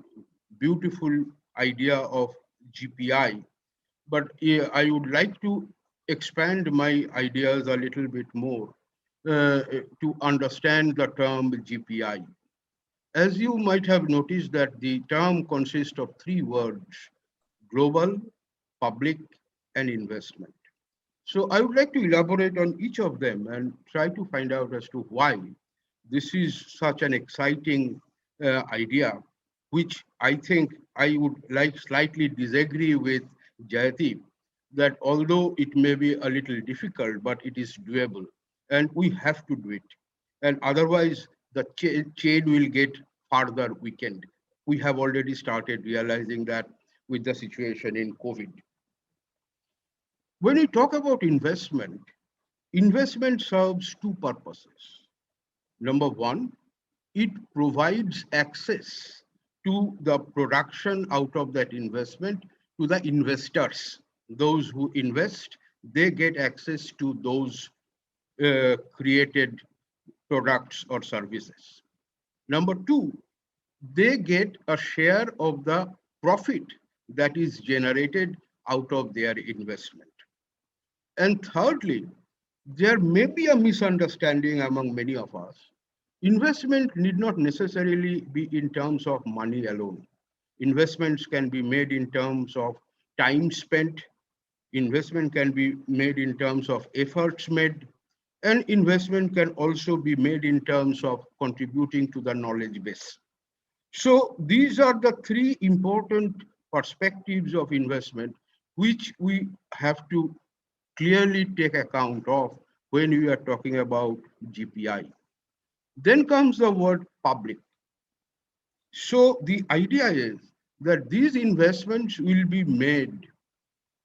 beautiful idea of GPI, but I would like to expand my ideas a little bit more to understand the term GPI. As you might have noticed that the term consists of three words: global, public, and investment. So I would like to elaborate on each of them and try to find out as to why this is such an exciting idea, which I think I would like slightly disagree with Jayati, that although it may be a little difficult, but it is doable and we have to do it. And otherwise, the chain will get further weakened. We have already started realizing that with the situation in COVID. When we talk about investment, investment serves two purposes. Number one, it provides access to the production out of that investment to the investors. Those who invest, they get access to those created products or services. Number two, they get a share of the profit that is generated out of their investment. And thirdly, there may be a misunderstanding among many of us. Investment need not necessarily be in terms of money alone. Investments can be made in terms of time spent. Investment can be made in terms of efforts made. And investment can also be made in terms of contributing to the knowledge base. So these are the three important perspectives of investment, which we have to clearly take account of when we are talking about GPI. Then comes the word public. So the idea is that these investments will be made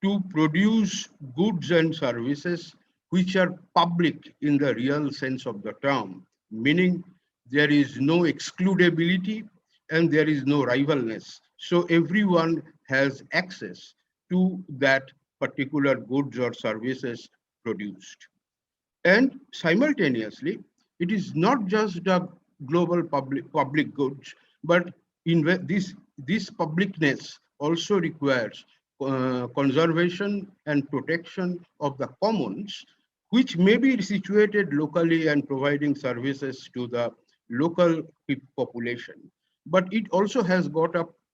to produce goods and services which are public in the real sense of the term, meaning there is no excludability and there is no rivalness. So everyone has access to that particular goods or services produced. And simultaneously, it is not just the global public goods, but this publicness also requires conservation and protection of the commons, which may be situated locally and providing services to the local population. But it also has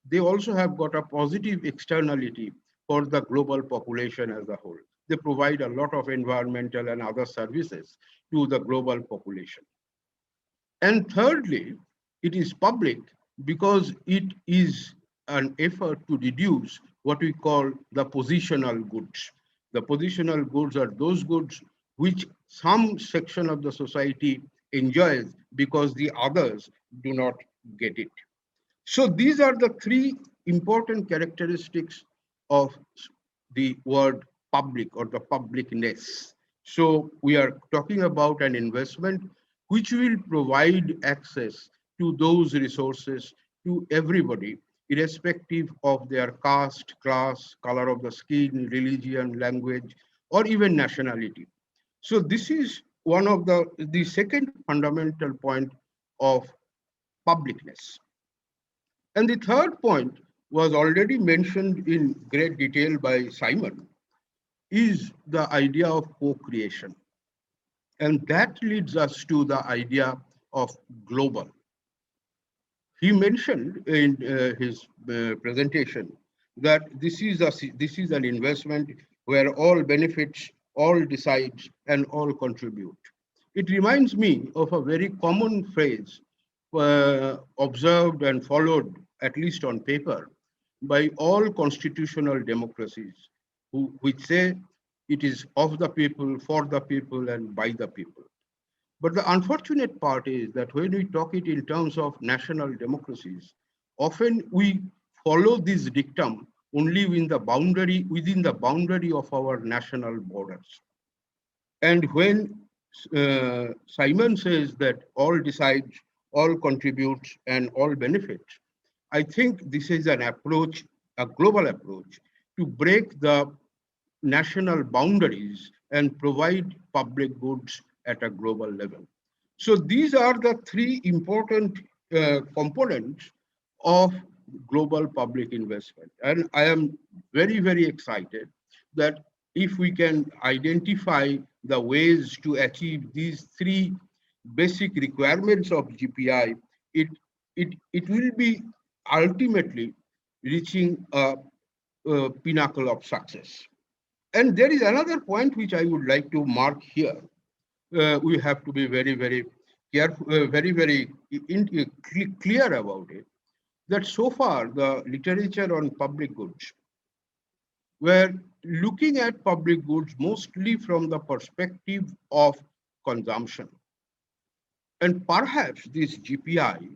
they also have got a positive externality for the global population as a whole. They provide a lot of environmental and other services to the global population. And thirdly, it is public because it is an effort to reduce what we call the positional goods. The positional goods are those goods which some section of the society enjoys because the others do not get it. So these are the three important characteristics of the word public or the publicness. So we are talking about an investment which will provide access to those resources to everybody, irrespective of their caste, class, color of the skin, religion, language, or even nationality. So this is one of the second fundamental point of publicness. And the third point was already mentioned in great detail by Simon, is the idea of co-creation. And that leads us to the idea of global. He mentioned in his presentation that this is an investment where all benefits, all decide, and all contribute. It reminds me of a very common phrase observed and followed, at least on paper, by all constitutional democracies, which say it is of the people, for the people, and by the people. But the unfortunate part is that when we talk it in terms of national democracies, often we follow this dictum only within the boundary of our national borders. And when Simon says that all decides, all contributes, and all benefits, I think this is an approach, a global approach, to break the national boundaries and provide public goods at a global level. So these are the three important components of global public investment. And I am very, very excited that if we can identify the ways to achieve these three basic requirements of GPI, it will be ultimately reaching a pinnacle of success. And there is another point which I would like to mark here. We have to be very, very careful, very clear about it, that so far the literature on public goods were looking at public goods mostly from the perspective of consumption. And perhaps this GPI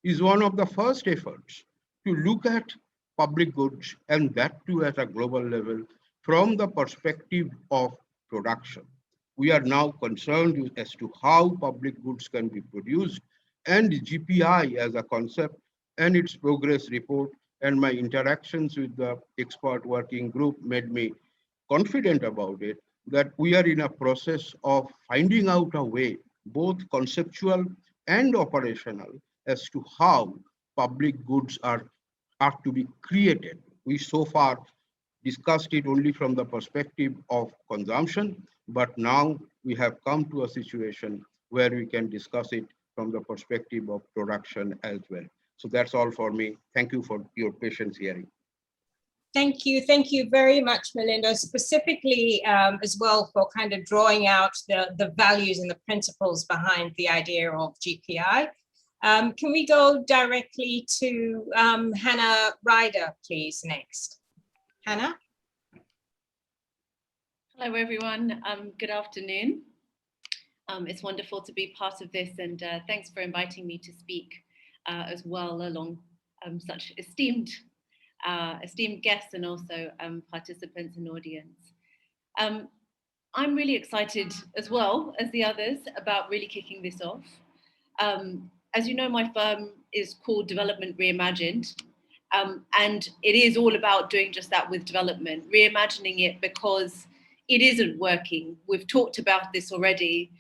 is one of the first efforts to look at public goods, and that too at a global level, from the perspective of production. We are now concerned as to how public goods can be produced, and GPI as a concept and its progress report and my interactions with the expert working group made me confident about it, that we are in a process of finding out a way, both conceptual and operational, as to how public goods are to be created. We so far discussed it only from the perspective of consumption, but now we have come to a situation where we can discuss it from the perspective of production as well. So that's all for me. Thank you for your patience hearing. Thank you. Thank you very much, Melinda, specifically as well for kind of drawing out the values and the principles behind the idea of GPI. Can we go directly to Hannah Ryder, please, next? Hannah? Hello, everyone. Good afternoon. It's wonderful to be part of this, and thanks for inviting me to speak as well along such esteemed guests and also participants and audience. I'm really excited as well as the others about really kicking this off. As you know, my firm is called Development Reimagined, and it is all about doing just that with development, reimagining it because it isn't working. We've talked about this already,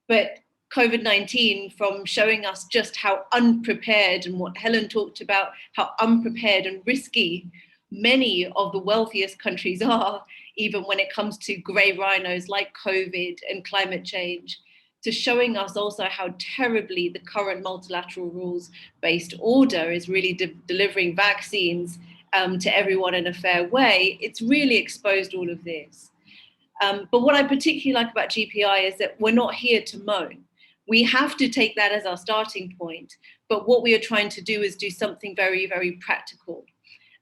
but COVID-19, from showing us just how unprepared, and what Helen talked about, how unprepared and risky many of the wealthiest countries are, even when it comes to grey rhinos like COVID and climate change, to showing us also how terribly the current multilateral rules-based order is really delivering vaccines to everyone in a fair way. It's really exposed all of this. But what I particularly like about GPI is that we're not here to moan. we have to take that as our starting point. But what we are trying to do is do something very, very practical.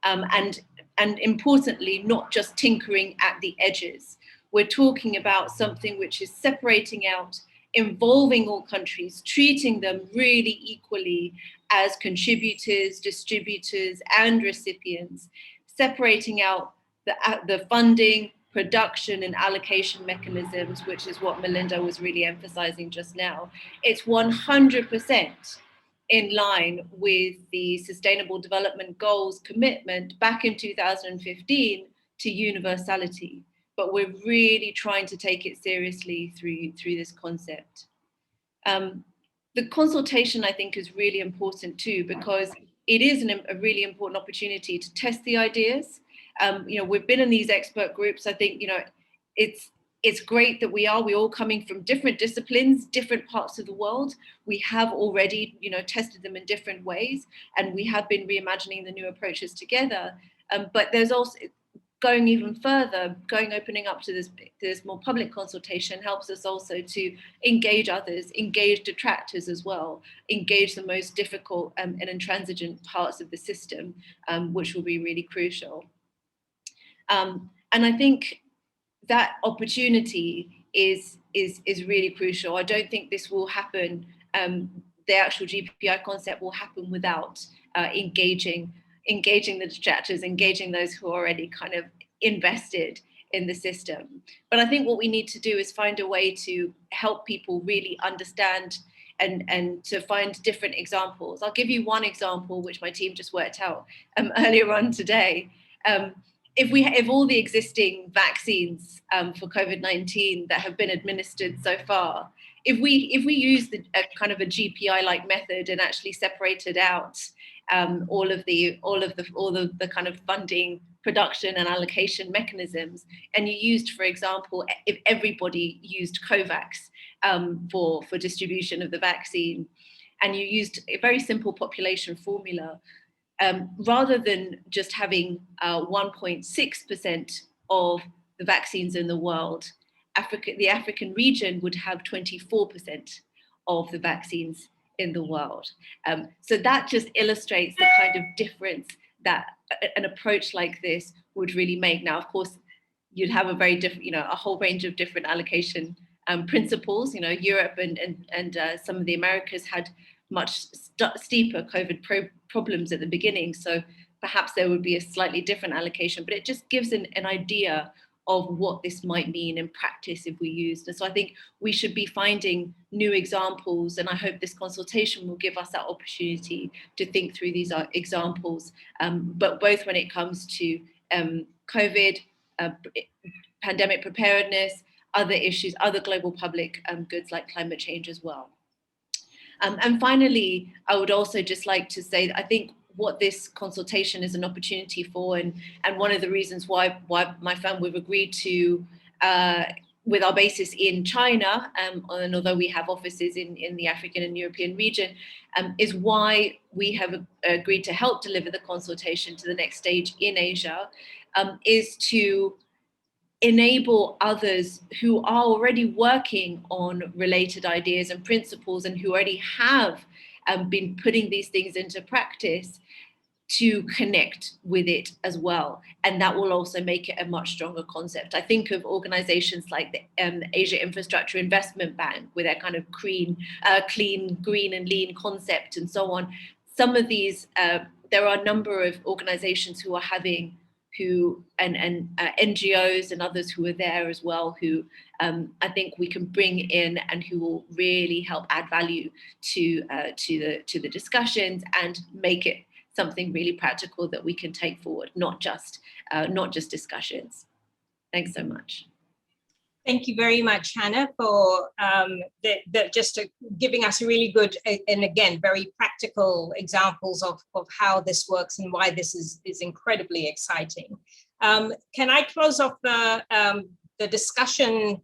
And importantly, not just tinkering at the edges. We're talking about something which is separating out, involving all countries, treating them really equally as contributors, distributors, and recipients, separating out the funding, production, and allocation mechanisms, which is what Melinda was really emphasizing just now. It's 100% in line with the Sustainable Development Goals commitment back in 2015 to universality. But we're really trying to take it seriously through this concept. The consultation, I think, is really important too, because it is a really important opportunity to test the ideas. We've been in these expert groups. I think, it's great that we're all coming from different disciplines, different parts of the world. We have already, tested them in different ways, and we have been reimagining the new approaches together. But there's also going even further, opening up to this more public consultation helps us also to engage others, engage detractors as well, engage the most difficult and intransigent parts of the system, which will be really crucial. And I think that opportunity is really crucial. I don't think this will happen. The actual GPI concept will happen without engaging the detractors, engaging those who are already kind of invested in the system. But I think what we need to do is find a way to help people really understand and to find different examples. I'll give you one example, which my team just worked out earlier on today. If all the existing vaccines for COVID-19 that have been administered so far, if we use a kind of a GPI-like method and actually separated out all of the kind of funding, production, and allocation mechanisms, and you used, for example, if everybody used COVAX for distribution of the vaccine, and you used a very simple population formula, rather than just having 1.6% of the vaccines in the world, the African region would have 24% of the vaccines in the world. So that just illustrates the kind of difference that an approach like this would really make. Now, of course, you'd have a very different, a whole range of different allocation principles. Europe and some of the Americas had much steeper COVID problems at the beginning. So perhaps there would be a slightly different allocation, but it just gives an idea of what this might mean in practice if we used. And so I think we should be finding new examples, and I hope this consultation will give us that opportunity to think through these examples, but both when it comes to COVID, pandemic preparedness, other issues, other global public goods like climate change as well. And finally, I would also just like to say that I think what this consultation is an opportunity for, and one of the reasons why my firm we've agreed to, with our basis in China, and although we have offices in the African and European region, is why we have agreed to help deliver the consultation to the next stage in Asia, is to enable others who are already working on related ideas and principles and who already have been putting these things into practice to connect with it as well. And that will also make it a much stronger concept. I think of organizations like the Asia Infrastructure Investment Bank with their kind of clean, green and lean concept and so on. Some of these, there are a number of organizations who are having and NGOs and others who are there as well, who I think we can bring in and who will really help add value to the discussions and make it something really practical that we can take forward, not just discussions. Thanks so much. Thank you very much, Hannah, for giving us a really good and again very practical examples of how this works and why this is incredibly exciting. Can I close off the discussion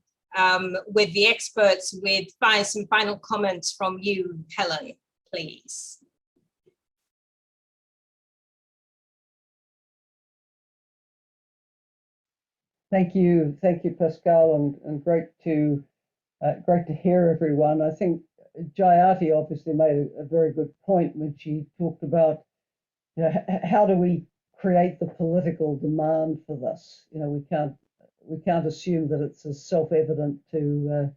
with the experts with some final comments from you, Helen, please? Thank you, Pascal, and great to hear everyone. I think Jayati obviously made a very good point when she talked about, you know, how do we create the political demand for this? You know, we can't assume that it's as self-evident to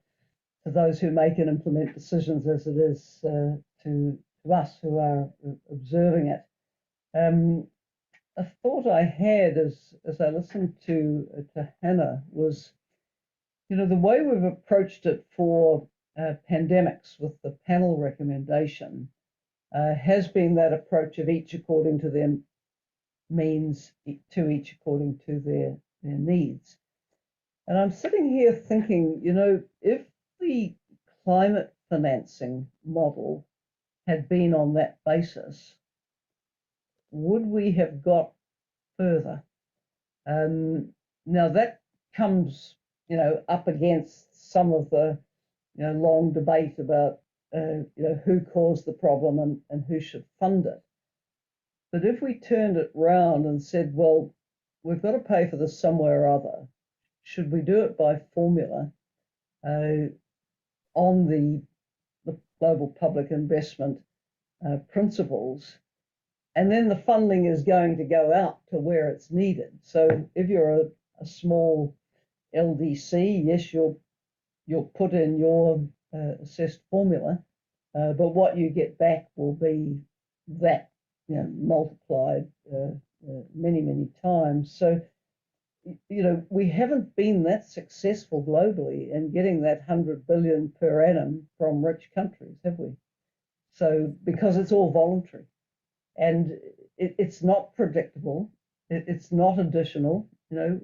those who make and implement decisions as it is to us who are observing it. A thought I had as I listened to Hannah was, you know, the way we've approached it for pandemics with the panel recommendation has been that approach of each according to their means, to each according to their needs. And I'm sitting here thinking, you know, if the climate financing model had been on that basis, would we have got further? Now that comes, you know, up against some of the, you know, long debate about, you know, who caused the problem and who should fund it. But if we turned it round and said, well, we've got to pay for this somewhere or other, should we do it by formula on the global public investment principles? And then the funding is going to go out to where it's needed. So if you're a small LDC, yes, you'll put in your assessed formula, but what you get back will be that, you know, multiplied many, many times. So, you know, we haven't been that successful globally in getting that 100 billion per annum from rich countries, have we? So, because it's all voluntary. And it's not predictable. It's not additional. You know,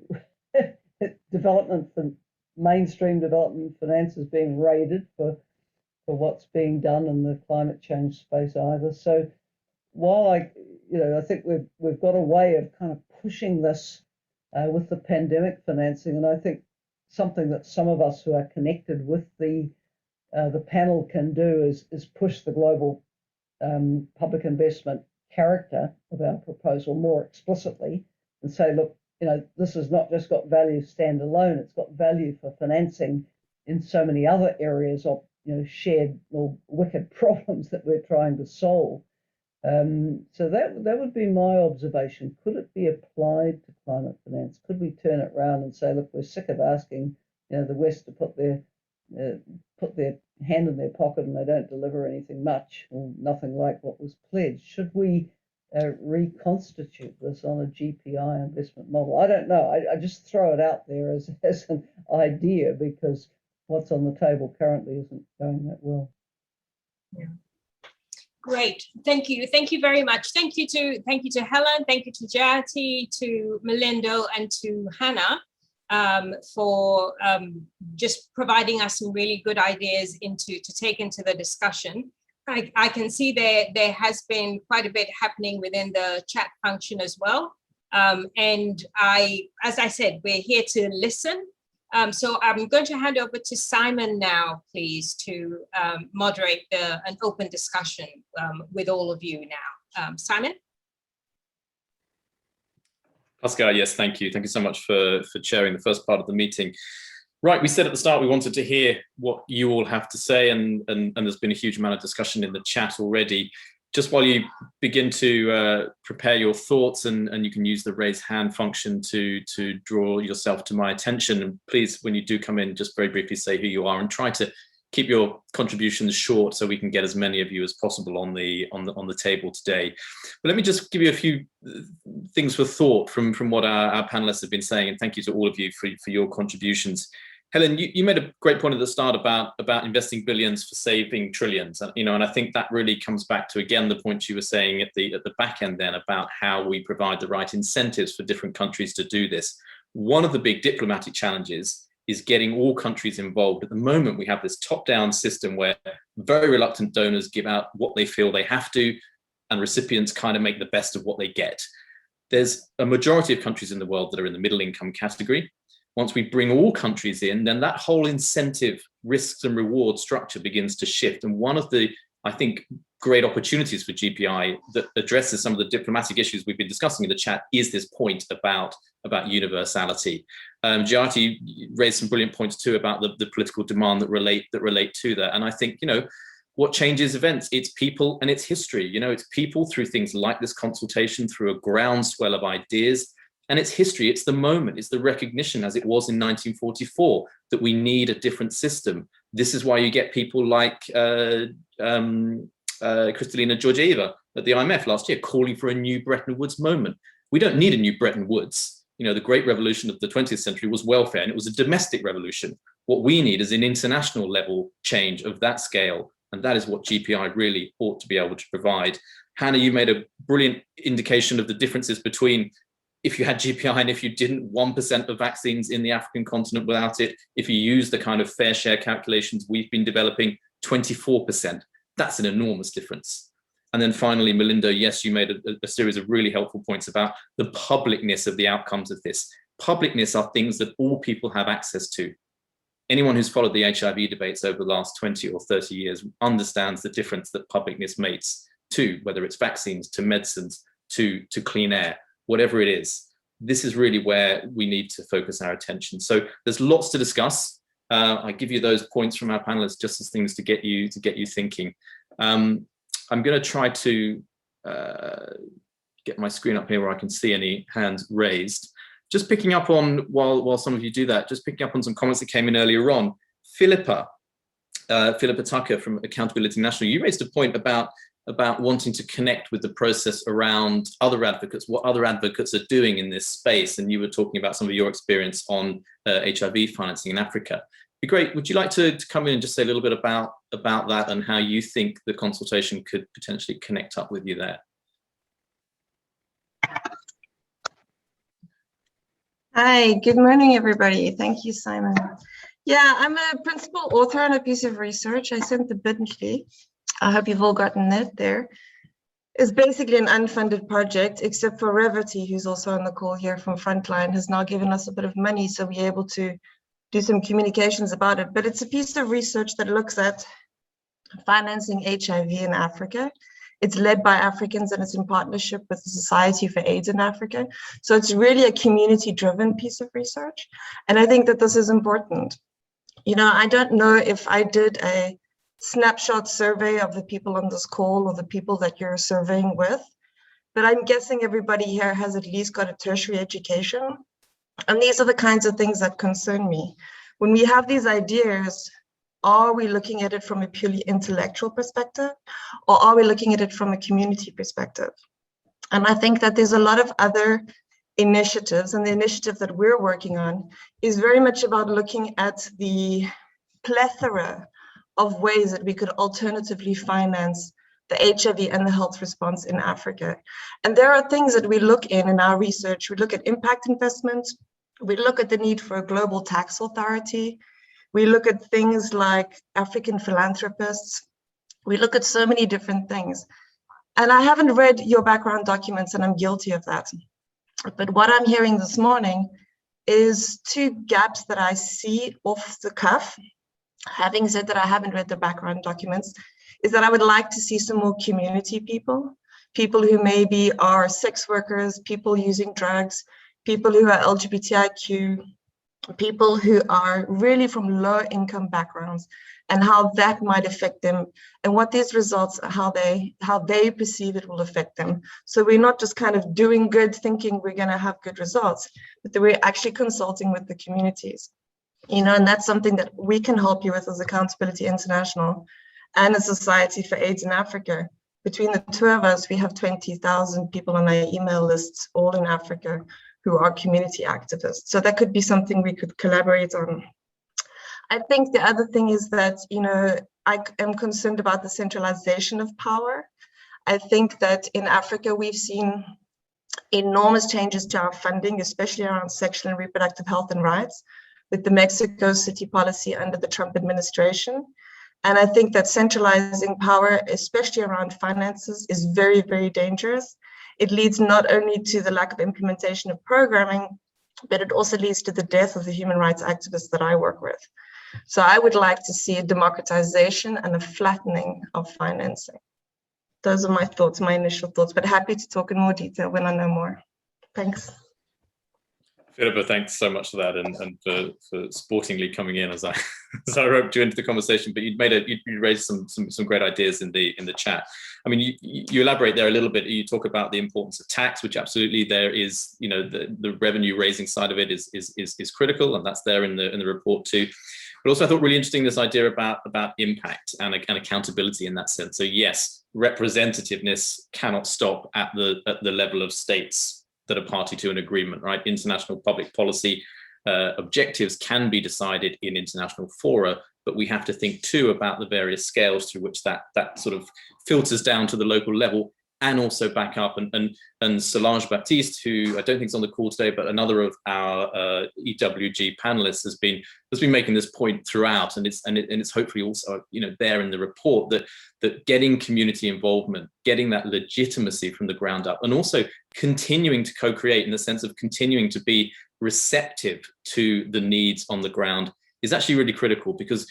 mainstream development finance is being raided for what's being done in the climate change space either. So while I think we've got a way of kind of pushing this with the pandemic financing, and I think something that some of us who are connected with the panel can do is push the global public investment character of our proposal more explicitly and say, look, you know, this has not just got value standalone, it's got value for financing in so many other areas of, you know, shared or wicked problems that we're trying to solve. So that would be my observation. Could it be applied to climate finance? Could we turn it around and say, look, we're sick of asking, you know, the West to put their hand in their pocket and they don't deliver anything much or nothing like what was pledged. Should we reconstitute this on a GPI investment model? I don't know. I just throw it out there as an idea because what's on the table currently isn't going that well. Yeah. Great, thank you very much. Thank you to Helen, thank you to Jayati, to Melindo, and to Hannah for just providing us some really good ideas to take into the discussion. I can see there has been quite a bit happening within the chat function as well. And as I said, we're here to listen. So I'm going to hand over to Simon now, please, to moderate an open discussion with all of you now. Simon? Pascal, yes, thank you. Thank you so much for chairing the first part of the meeting. Right, we said at the start we wanted to hear what you all have to say, and there's been a huge amount of discussion in the chat already. Just while you begin to prepare your thoughts, and you can use the raise hand function to draw yourself to my attention. And please, when you do come in, just very briefly say who you are and try to keep your contributions short so we can get as many of you as possible on the table today. But let me just give you a few things for thought from what our panelists have been saying, and thank you to all of you for your contributions. Helen, you made a great point at the start about investing billions for saving trillions, and and I think that really comes back to, again, the point you were saying at the back end then about how we provide the right incentives for different countries to do this. One of the big diplomatic challenges is getting all countries involved. At the moment, we have this top-down system where very reluctant donors give out what they feel they have to, and recipients kind of make the best of what they get. There's a majority of countries in the world that are in the middle income category. Once we bring all countries in, then that whole incentive, risks and reward structure begins to shift. And one of the, I think, great opportunities for GPI that addresses some of the diplomatic issues we've been discussing in the chat is this point about universality. Jayati raised some brilliant points too about the political demand that relate to that. And I think, What changes events? It's people and it's history. You know, it's people through things like this consultation, through a groundswell of ideas, and it's history. It's the moment. It's the recognition, as it was in 1944, that we need a different system. This is why you get people like Kristalina Georgieva at the IMF last year calling for a new Bretton Woods moment. We don't need a new Bretton Woods. You know, the great revolution of the 20th century was welfare, and it was a domestic revolution. What we need is an international level change of that scale, and that is what GPI really ought to be able to provide. Hannah, you made a brilliant indication of the differences between if you had GPI and if you didn't. 1% of vaccines in the African continent without it. If you use the kind of fair share calculations we've been developing, 24%. That's an enormous difference. And then finally, Melinda, yes, you made a series of really helpful points about the publicness of the outcomes of this. Publicness are things that all people have access to. Anyone who's followed the HIV debates over the last 20 or 30 years understands the difference that publicness makes to, whether it's vaccines, to medicines, to clean air, whatever it is. This is really where we need to focus our attention. So there's lots to discuss. I give you those points from our panelists just as things to get you thinking. I'm going to try to get my screen up here where I can see any hands raised. Just picking up on, while some of you do that, just picking up on some comments that came in earlier on. Philippa Tucker from Accountability National, you raised a point about wanting to connect with the process around other advocates, what other advocates are doing in this space. And you were talking about some of your experience on HIV financing in Africa. It'd be great. Would you like to come in and just say a little bit about that and how you think the consultation could potentially connect up with you there? Hi, good morning, everybody. Thank you, Simon. Yeah, I'm a principal author on a piece of research. I sent the bit.ly. I hope you've all gotten it there. It's basically an unfunded project, except for Revity, who's also on the call here from Frontline, has now given us a bit of money, so we're able to do some communications about it. But it's a piece of research that looks at financing HIV in Africa. It's led by Africans and it's in partnership with the Society for AIDS in Africa. So it's really a community-driven piece of research. And I think that this is important. You know, I don't know if I did a snapshot survey of the people on this call or the people that you're surveying with, but I'm guessing everybody here has at least got a tertiary education. And these are the kinds of things that concern me. When we have these ideas, are we looking at it from a purely intellectual perspective, or are we looking at it from a community perspective? And I think that there's a lot of other initiatives, and the initiative that we're working on is very much about looking at the plethora of ways that we could alternatively finance the HIV and the health response in Africa. And there are things that we look in our research. We look at impact investments. We look at the need for a global tax authority. We look at things like African philanthropists. We look at so many different things. And I haven't read your background documents, and I'm guilty of that. But what I'm hearing this morning is two gaps that I see off the cuff. Having said that, I haven't read the background documents, is that I would like to see some more community people who maybe are sex workers, people using drugs, people who are LGBTIQ, people who are really from low income backgrounds, and how that might affect them, and what these results, how they perceive it will affect them. So we're not just kind of doing good, thinking we're going to have good results, but that we're actually consulting with the communities. You know, and that's something that we can help you with as Accountability International and a Society for AIDS in Africa. Between the two of us, we have 20,000 people on our email lists, all in Africa, who are community activists. So that could be something we could collaborate on. I think the other thing is that, you know, I am concerned about the centralization of power. I think that in Africa, we've seen enormous changes to our funding, especially around sexual and reproductive health and rights, with the Mexico City policy under the Trump administration. And I think that centralizing power, especially around finances, is very, very dangerous. It leads not only to the lack of implementation of programming, but it also leads to the death of the human rights activists that I work with. So I would like to see a democratization and a flattening of financing. Those are my thoughts, my initial thoughts, but happy to talk in more detail when I know more. Thanks. Philippa, thanks so much for that, and for sportingly coming in as I as I roped you into the conversation. But you raised some great ideas in the chat. I mean, you elaborate there a little bit. You talk about the importance of tax, which absolutely there is. You know, the revenue raising side of it is critical, and that's there in the report too. But also, I thought really interesting this idea about impact and accountability in that sense. So yes, representativeness cannot stop at the level of states that are party to an agreement, right? International public policy objectives can be decided in international fora, but we have to think too about the various scales through which that sort of filters down to the local level and also back up. And Solange Baptiste, who I don't think is on the call today, but another of our EWG panelists has been making this point throughout, and it's hopefully also there in the report that getting community involvement, getting that legitimacy from the ground up, and also continuing to co-create in the sense of continuing to be receptive to the needs on the ground is actually really critical, because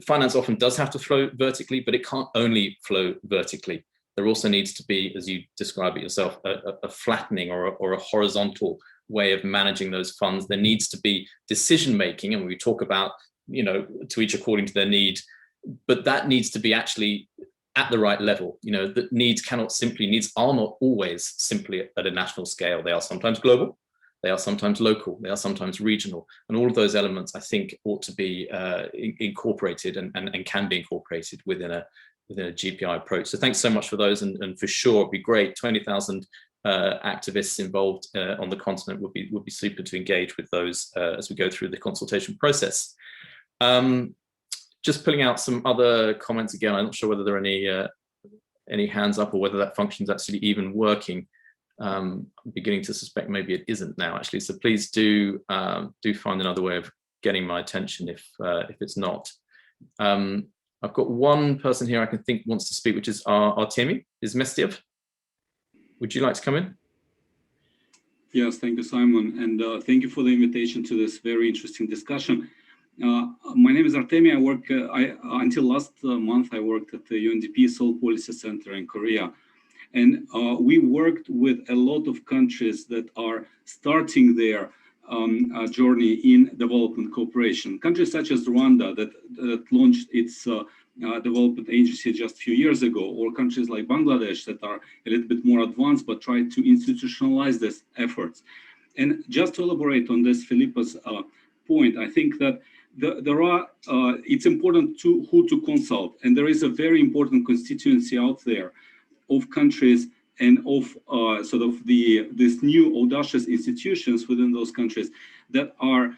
finance often does have to flow vertically, but it can't only flow vertically. There also needs to be, as you describe it yourself, a flattening or a horizontal way of managing those funds. There needs to be decision making, and we talk about, to each according to their need, but that needs to be actually at the right level. That needs are not always simply at a national scale. They are sometimes global, they are sometimes local, they are sometimes regional, and all of those elements I think ought to be incorporated and can be incorporated within a GPI approach. So thanks so much for those, and for sure it'd be great. 20,000 activists involved on the continent would be super to engage with those as we go through the consultation process. Just pulling out some other comments again. I'm not sure whether there are any hands up or whether that function is actually even working. I'm beginning to suspect maybe it isn't now actually. So please do find another way of getting my attention if it's not. I've got one person here I can think wants to speak, which is Artemi Izmestiev. Would you like to come in? Yes, thank you, Simon, and thank you for the invitation to this very interesting discussion. My name is Artemi. I work until last month. I worked at the UNDP Seoul Policy Center in Korea, and we worked with a lot of countries that are starting their journey in development cooperation. Countries such as Rwanda that launched its development agency just a few years ago, or countries like Bangladesh that are a little bit more advanced but try to institutionalize these efforts. And just to elaborate on this, Philippa's point, I think that it's important who to consult, and there is a very important constituency out there of countries and of these new audacious institutions within those countries that are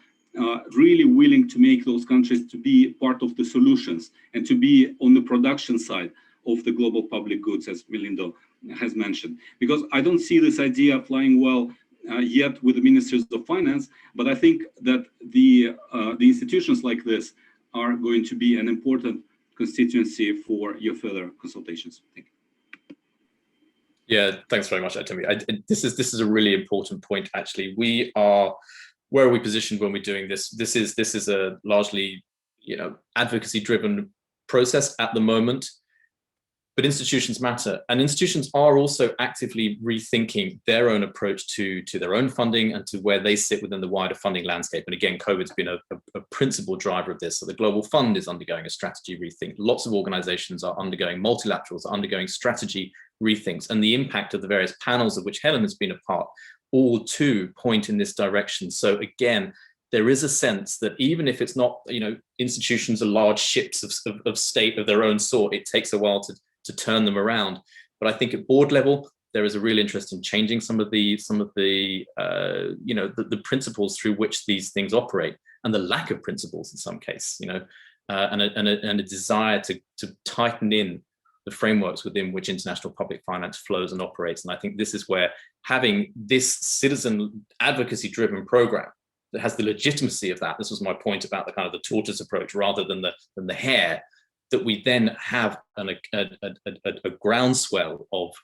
really willing to make those countries to be part of the solutions and to be on the production side of the global public goods, as Melindo has mentioned. Because I don't see this idea flying well yet with the ministries of finance, but I think that the institutions like this are going to be an important constituency for your further consultations. Thank you. Yeah, thanks very much, Artemi. This is a really important point. Actually, where are we positioned when we're doing this? This is a largely advocacy-driven process at the moment, but institutions matter, and institutions are also actively rethinking their own approach to their own funding and to where they sit within the wider funding landscape. And again, COVID's been a principal driver of this. So the Global Fund is undergoing a strategy rethink. Lots of organizations are undergoing, multilaterals are undergoing strategy rethinks, and the impact of the various panels of which Helen has been a part, all to point in this direction. So again, there is a sense that even if it's not, institutions are large ships of state of their own sort, it takes a while to turn them around. But I think at board level, there is a real interest in changing some of the principles through which these things operate, and the lack of principles in some case, and a desire to tighten in the frameworks within which international public finance flows and operates. And I think this is where having this citizen advocacy driven program that has the legitimacy of that, this was my point about the kind of the tortoise approach rather than the hare, that we then have a groundswell of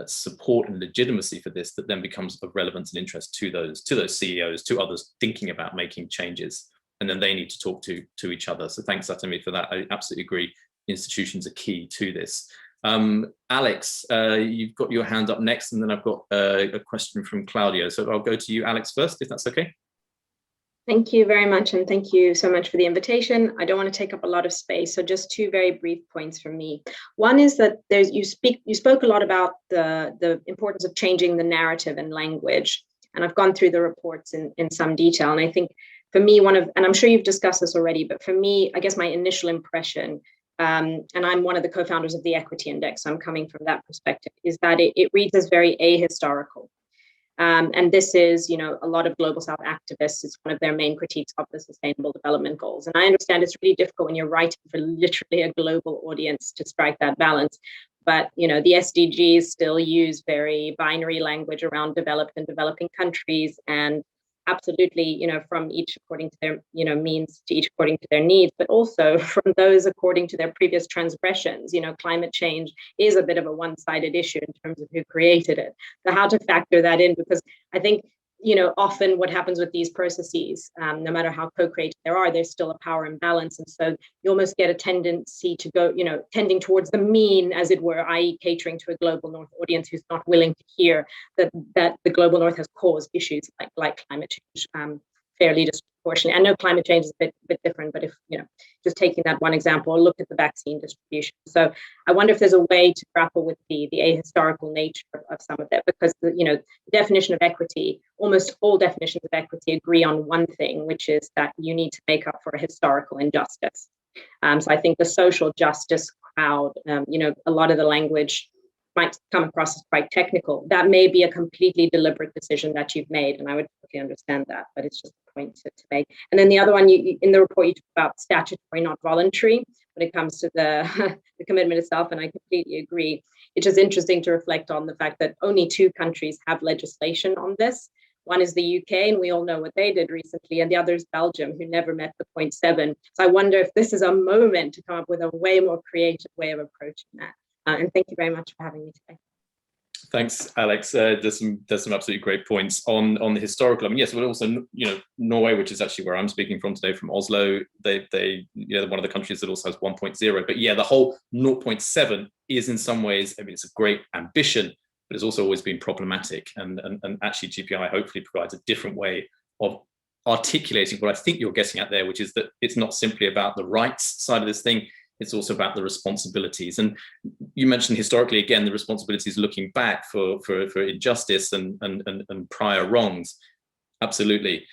support and legitimacy for this that then becomes of relevance and interest to those CEOs, to others thinking about making changes, and then they need to talk to each other. So thanks, Artemi, for that. I absolutely agree. Institutions are key to this. Alex, you've got your hand up next, and then I've got a question from Claudio. So I'll go to you, Alex, first, if that's okay. Thank you very much, and thank you so much for the invitation. I don't want to take up a lot of space, so just two very brief points from me. One is that you spoke a lot about the importance of changing the narrative and language, and I've gone through the reports in some detail. And I think for me, and I'm sure you've discussed this already, but for me, I guess my initial impression, and I'm one of the co-founders of the Equity Index, so I'm coming from that perspective, is that it reads as very ahistorical. And this is, a lot of Global South activists, it's one of their main critiques of the Sustainable Development Goals. And I understand it's really difficult when you're writing for literally a global audience to strike that balance. But, the SDGs still use very binary language around developed and developing countries, and absolutely, from each according to their, means to each according to their needs, but also from those according to their previous transgressions. Climate change is a bit of a one-sided issue in terms of who created it. So how to factor that in, because I think, often what happens with these processes, no matter how co-created there's still a power imbalance. And so you almost get a tendency to go, tending towards the mean, as it were, i.e. catering to a global North audience who's not willing to hear that the global North has caused issues like climate change fairly disproportionately. I know climate change is a bit different, but if, just taking that one example, or look at the vaccine distribution. So I wonder if there's a way to grapple with the ahistorical nature of some of that, because the definition of equity, almost all definitions of equity agree on one thing, which is that you need to make up for a historical injustice. So I think the social justice crowd, a lot of the language might come across as quite technical. That may be a completely deliberate decision that you've made, and I would totally understand that, but it's just a point to make. And then the other one, in the report, you talk about statutory, not voluntary, when it comes to the commitment itself, and I completely agree. It's just interesting to reflect on the fact that only 2 countries have legislation on this. One is the UK, and we all know what they did recently, and the other is Belgium, who never met the 0.7. So I wonder if this is a moment to come up with a way more creative way of approaching that. And thank you very much for having me today. Thanks, Alex. There's some absolutely great points on the historical. I mean, yes, but also, Norway, which is actually where I'm speaking from today, from Oslo. They're one of the countries that also has 1.0. But yeah, the whole 0.7 is in some ways, I mean, it's a great ambition, but it's also always been problematic. And actually, GPI hopefully provides a different way of articulating what I think you're getting at there, which is that it's not simply about the rights side of this thing. It's also about the responsibilities. And you mentioned historically, again, the responsibilities looking back for injustice and prior wrongs. Absolutely.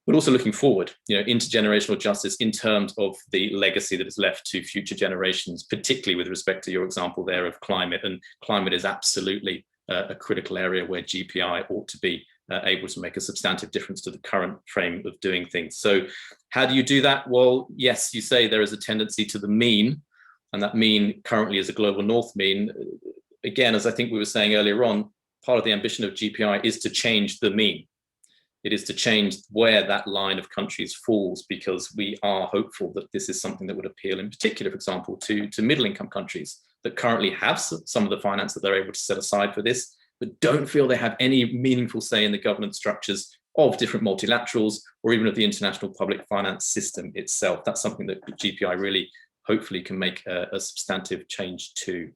But also looking forward, intergenerational justice in terms of the legacy that is left to future generations, particularly with respect to your example there of climate. And climate is absolutely a critical area where GPI ought to be able to make a substantive difference to the current frame of doing things. So how do you do that? Well, yes, you say there is a tendency to the mean, and that mean currently is a global North mean. Again, as I think we were saying earlier on, part of the ambition of GPI is to change the mean. It is to change where that line of countries falls, because we are hopeful that this is something that would appeal in particular, for example, to middle income countries that currently have some of the finance that they're able to set aside for this, but don't feel they have any meaningful say in the governance structures of different multilaterals or even of the international public finance system itself. That's something that GPI really hopefully can make a substantive change to.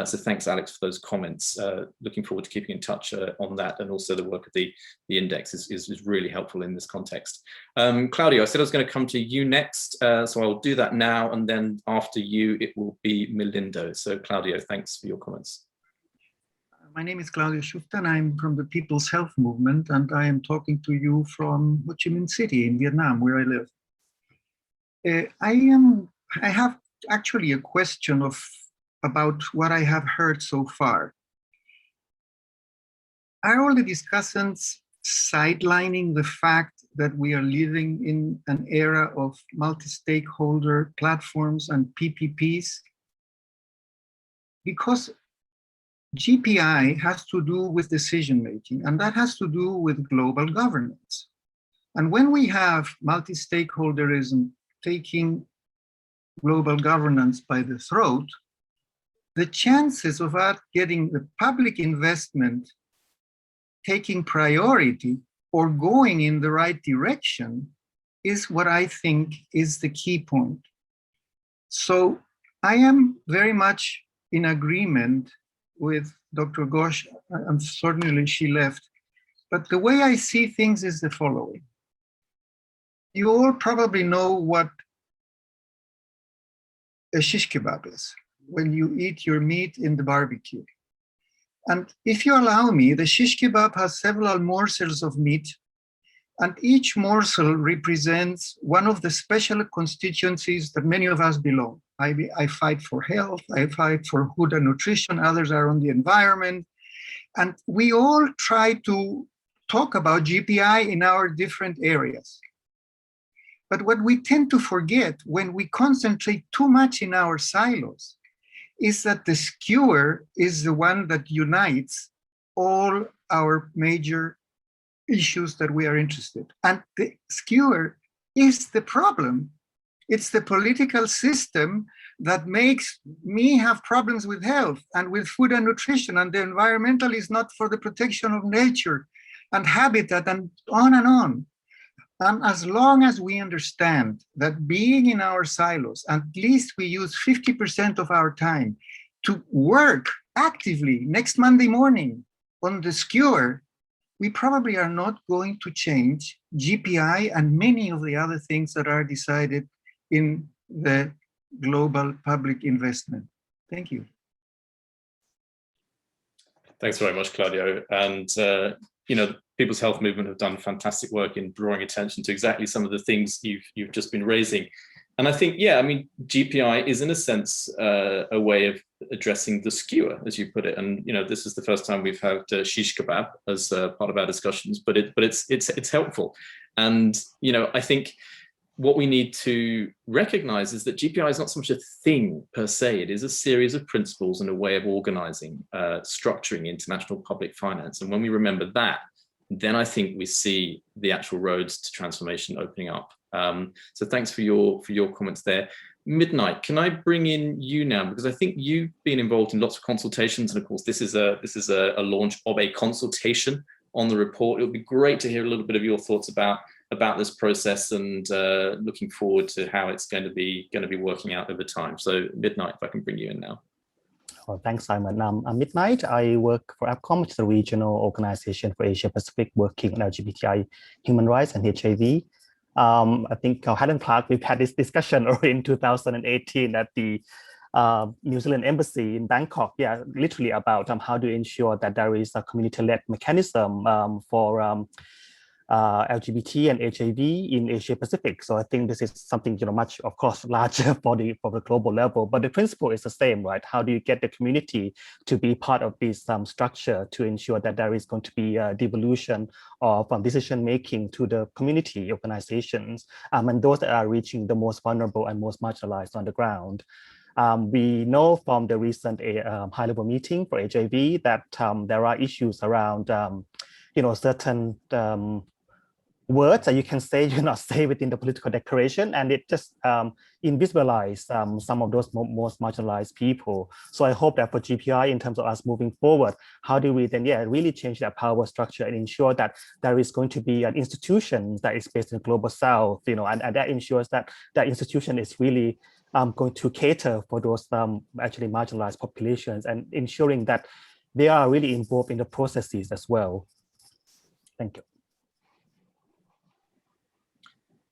So thanks, Alex, for those comments. Looking forward to keeping in touch on that, and also the work of the index is really helpful in this context. Claudio, I said I was going to come to you next, so I'll do that now, and then after you, it will be Milindo. So Claudio, thanks for your comments. My name is Claudio Schuftan. I'm from the People's Health Movement, and I am talking to you from Ho Chi Minh City in Vietnam, where I live. I have actually a question about what I have heard so far. Are all the discussants sidelining the fact that we are living in an era of multi-stakeholder platforms and PPPs? Because GPI has to do with decision-making, and that has to do with global governance. And when we have multi-stakeholderism taking global governance by the throat, the chances of us getting the public investment taking priority or going in the right direction is what I think is the key point. So I am very much in agreement with Dr. Ghosh. Certainly she left, but the way I see things is the following. You all probably know what a shish kebab is, when you eat your meat in the barbecue. And if you allow me, the shish kebab has several morsels of meat, and each morsel represents one of the special constituencies that many of us belong. I fight for health, I fight for food and nutrition, others are on the environment. And we all try to talk about GPI in our different areas. But what we tend to forget when we concentrate too much in our silos is that the skewer is the one that unites all our major issues that we are interested in. And the skewer is the problem. It's the political system that makes me have problems with health and with food and nutrition, and the environmental is not for the protection of nature and habitat and on and on. And as long as we understand that being in our silos, at least we use 50% of our time to work actively next Monday morning on the skewer, we probably are not going to change GPI and many of the other things that are decided in the global public investment. Thank you. Thanks very much, Claudio. And, you know, People's Health Movement have done fantastic work in drawing attention to exactly some of the things you've just been raising. And I think, yeah, I mean, GPI is in a sense a way of addressing the skewer, as you put it. And, you know, this is the first time we've had shish kebab as part of our discussions, but it's helpful. And, you know, I think what we need to recognize is that GPI is not so much a thing per se. It is a series of principles and a way of organizing, structuring international public finance. And when we remember that, then I think we see the actual roads to transformation opening up. So thanks for your comments there. Midnight, can I bring in you now? Because I think you've been involved in lots of consultations, and of course this is a launch of a consultation on the report. It would be great to hear a little bit of your thoughts about this process, and looking forward to how it's going to be working out over time. So Midnight, if I can bring you in now. Oh, thanks, Simon. I'm Midnight. I work for APCOM, which is a regional organization for Asia Pacific working on LGBTI human rights and HIV. I think Helen Clark, we've had this discussion already in 2018 at the New Zealand Embassy in Bangkok. Yeah, literally about how to ensure that there is a community-led mechanism for LGBT and HIV in Asia Pacific. So I think this is something, you know, much, of course, larger for the global level, but the principle is the same, right? How do you get the community to be part of this structure to ensure that there is going to be a devolution of decision making to the community organizations and those that are reaching the most vulnerable and most marginalized on the ground. We know from the recent high-level meeting for HIV that there are issues around, you know, certain words that you can say, you not say within the political declaration, and it just invisibilize some of those most marginalized people. So I hope that for GPI, in terms of us moving forward, how do we then, really change that power structure and ensure that there is going to be an institution that is based in the global south, you know, and that ensures that that institution is really going to cater for those actually marginalized populations and ensuring that they are really involved in the processes as well. Thank you.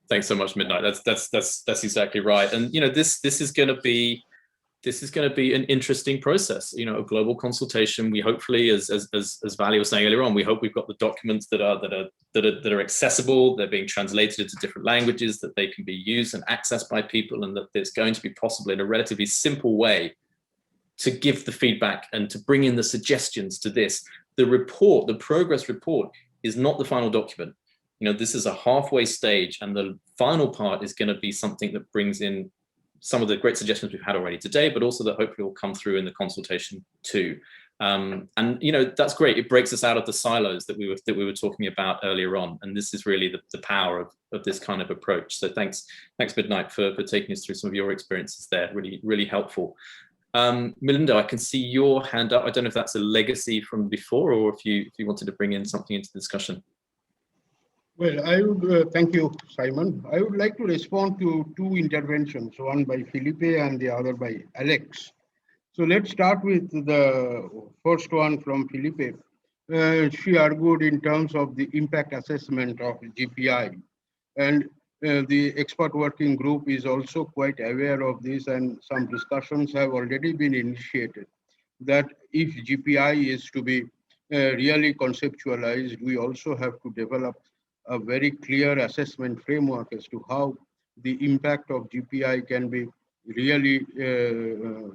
Thanks so much, Midnight. That's exactly right. And you know, this is going to be an interesting process. You know, a global consultation. We hopefully, as Vali was saying earlier on, we hope we've got the documents that are accessible. They're being translated into different languages, that they can be used and accessed by people, and that it's going to be possible in a relatively simple way to give the feedback and to bring in the suggestions to this. The report, the progress report, is not the final document. You know, this is a halfway stage, and the final part is going to be something that brings in some of the great suggestions we've had already today, but also that hopefully will come through in the consultation too. And you know, that's great. It breaks us out of the silos that we were talking about earlier on, and this is really the power of this kind of approach. So thanks Midnight for taking us through some of your experiences there. Really helpful. Melinda, I can see your hand up. I don't know if that's a legacy from before, or if you wanted to bring in something into the discussion. Well, I would thank you, Simon. I would like to respond to two interventions, one by Felipe and the other by Alex. So let's start with the first one from Philippe. She argued in terms of the impact assessment of GPI, and the expert working group is also quite aware of this, and some discussions have already been initiated that if GPI is to be really conceptualized, we also have to develop a very clear assessment framework as to how the impact of GPI can be really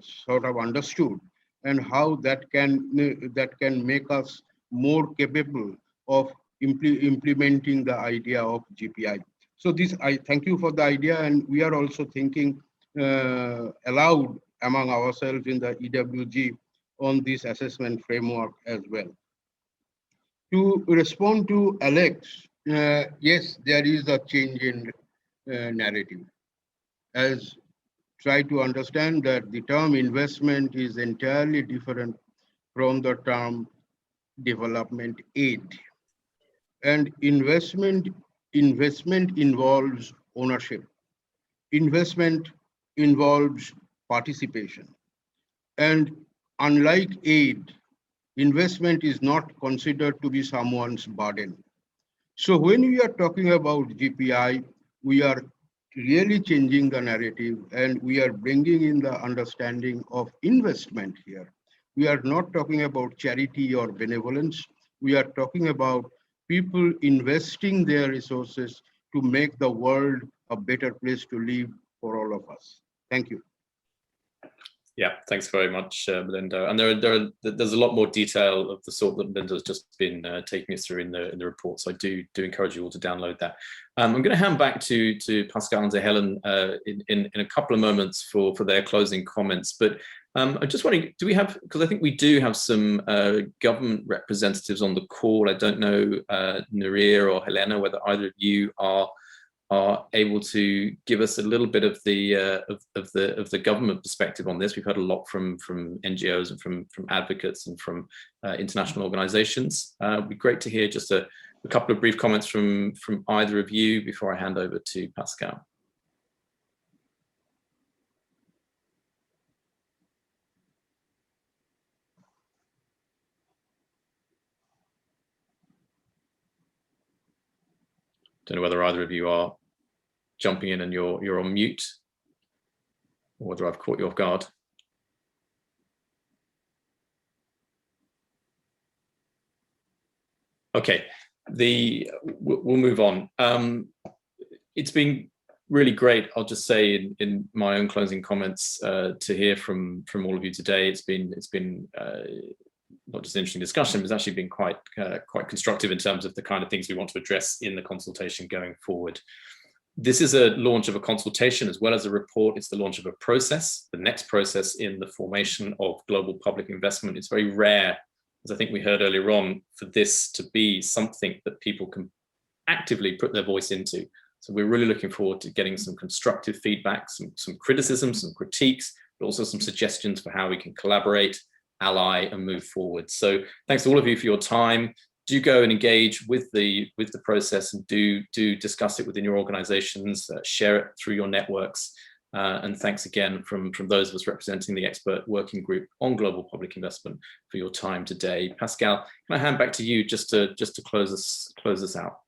sort of understood, and how that can make us more capable of implementing the idea of GPI. So this, I thank you for the idea, and we are also thinking aloud among ourselves in the EWG on this assessment framework as well. To respond to Alex, yes, there is a change in narrative. As try to understand that the term investment is entirely different from the term development aid. And investment involves ownership. Investment involves participation. And unlike aid, investment is not considered to be someone's burden. So when we are talking about GPI, we are really changing the narrative, and we are bringing in the understanding of investment here. We are not talking about charity or benevolence. We are talking about people investing their resources to make the world a better place to live for all of us. Thank you. Yeah, thanks very much, Melinda. And there's a lot more detail of the sort that Melinda's just been taking us through in the report. So I do encourage you all to download that. I'm going to hand back to Pascal and to Helen in a couple of moments for their closing comments. But I'm just wondering, do we have, because I think we do have some government representatives on the call. I don't know, Nuria or Helena, whether either of you are able to give us a little bit of the government perspective on this. We've heard a lot from NGOs and from advocates and from international organizations. It'd be great to hear just a couple of brief comments from either of you before I hand over to Pascal. Don't know whether either of you are jumping in and you're on mute, or whether I've caught you off guard. Okay, we'll move on. It's been really great, I'll just say in my own closing comments, to hear from all of you today. It's been not just an interesting discussion, but it's actually been quite constructive in terms of the kind of things we want to address in the consultation going forward. This is a launch of a consultation as well as a report. It's the launch of a process, the next process in the formation of global public investment. It's very rare, as I think we heard earlier on, for this to be something that people can actively put their voice into. So we're really looking forward to getting some constructive feedback, some criticism, some critiques, but also some suggestions for how we can collaborate, ally, and move forward. So thanks to all of you for your time. Do go and engage with the process, and do discuss it within your organizations, share it through your networks. And thanks again from those of us representing the expert working group on global public investment for your time today. Pascal, can I hand back to you just to close us out?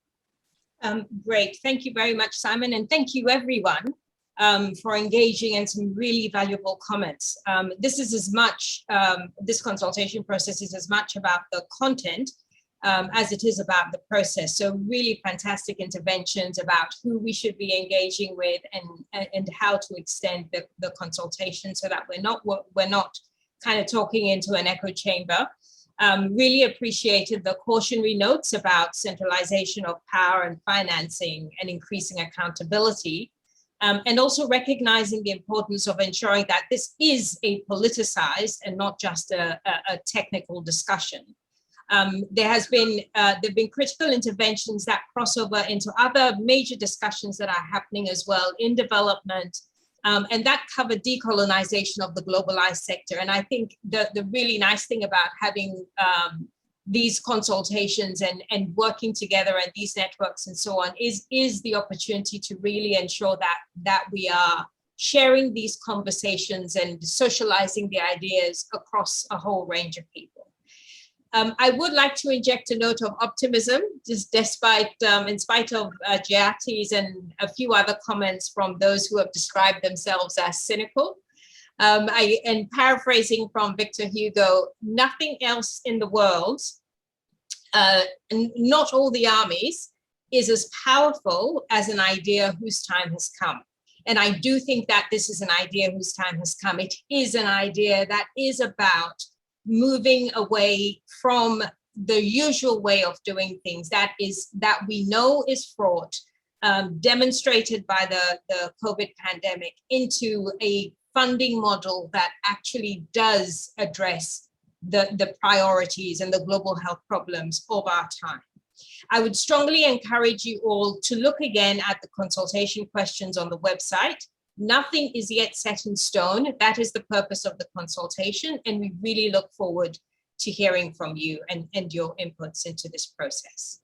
Great, thank you very much, Simon, and thank you everyone for engaging in some really valuable comments. This is as much, this consultation process is as much about the content as it is about the process. So really fantastic interventions about who we should be engaging with and how to extend the consultation so that we're not kind of talking into an echo chamber. Really appreciated the cautionary notes about centralization of power and financing and increasing accountability. And also recognizing the importance of ensuring that this is a politicized and not just a technical discussion. There've been critical interventions that cross over into other major discussions that are happening as well in development, and that cover decolonization of the globalized sector. And I think the really nice thing about having these consultations and working together and these networks and so on is the opportunity to really ensure that we are sharing these conversations and socializing the ideas across a whole range of people. I would like to inject a note of optimism, just despite, in spite of Jayati's and a few other comments from those who have described themselves as cynical. And paraphrasing from Victor Hugo, nothing else in the world, not all the armies, is as powerful as an idea whose time has come. And I do think that this is an idea whose time has come. It is an idea that is about moving away from the usual way of doing things that we know is fraught, demonstrated by the COVID pandemic, into a funding model that actually does address the priorities and the global health problems of our time. I would strongly encourage you all to look again at the consultation questions on the website. Nothing is yet set in stone. That is the purpose of the consultation, and we really look forward to hearing from you and your inputs into this process.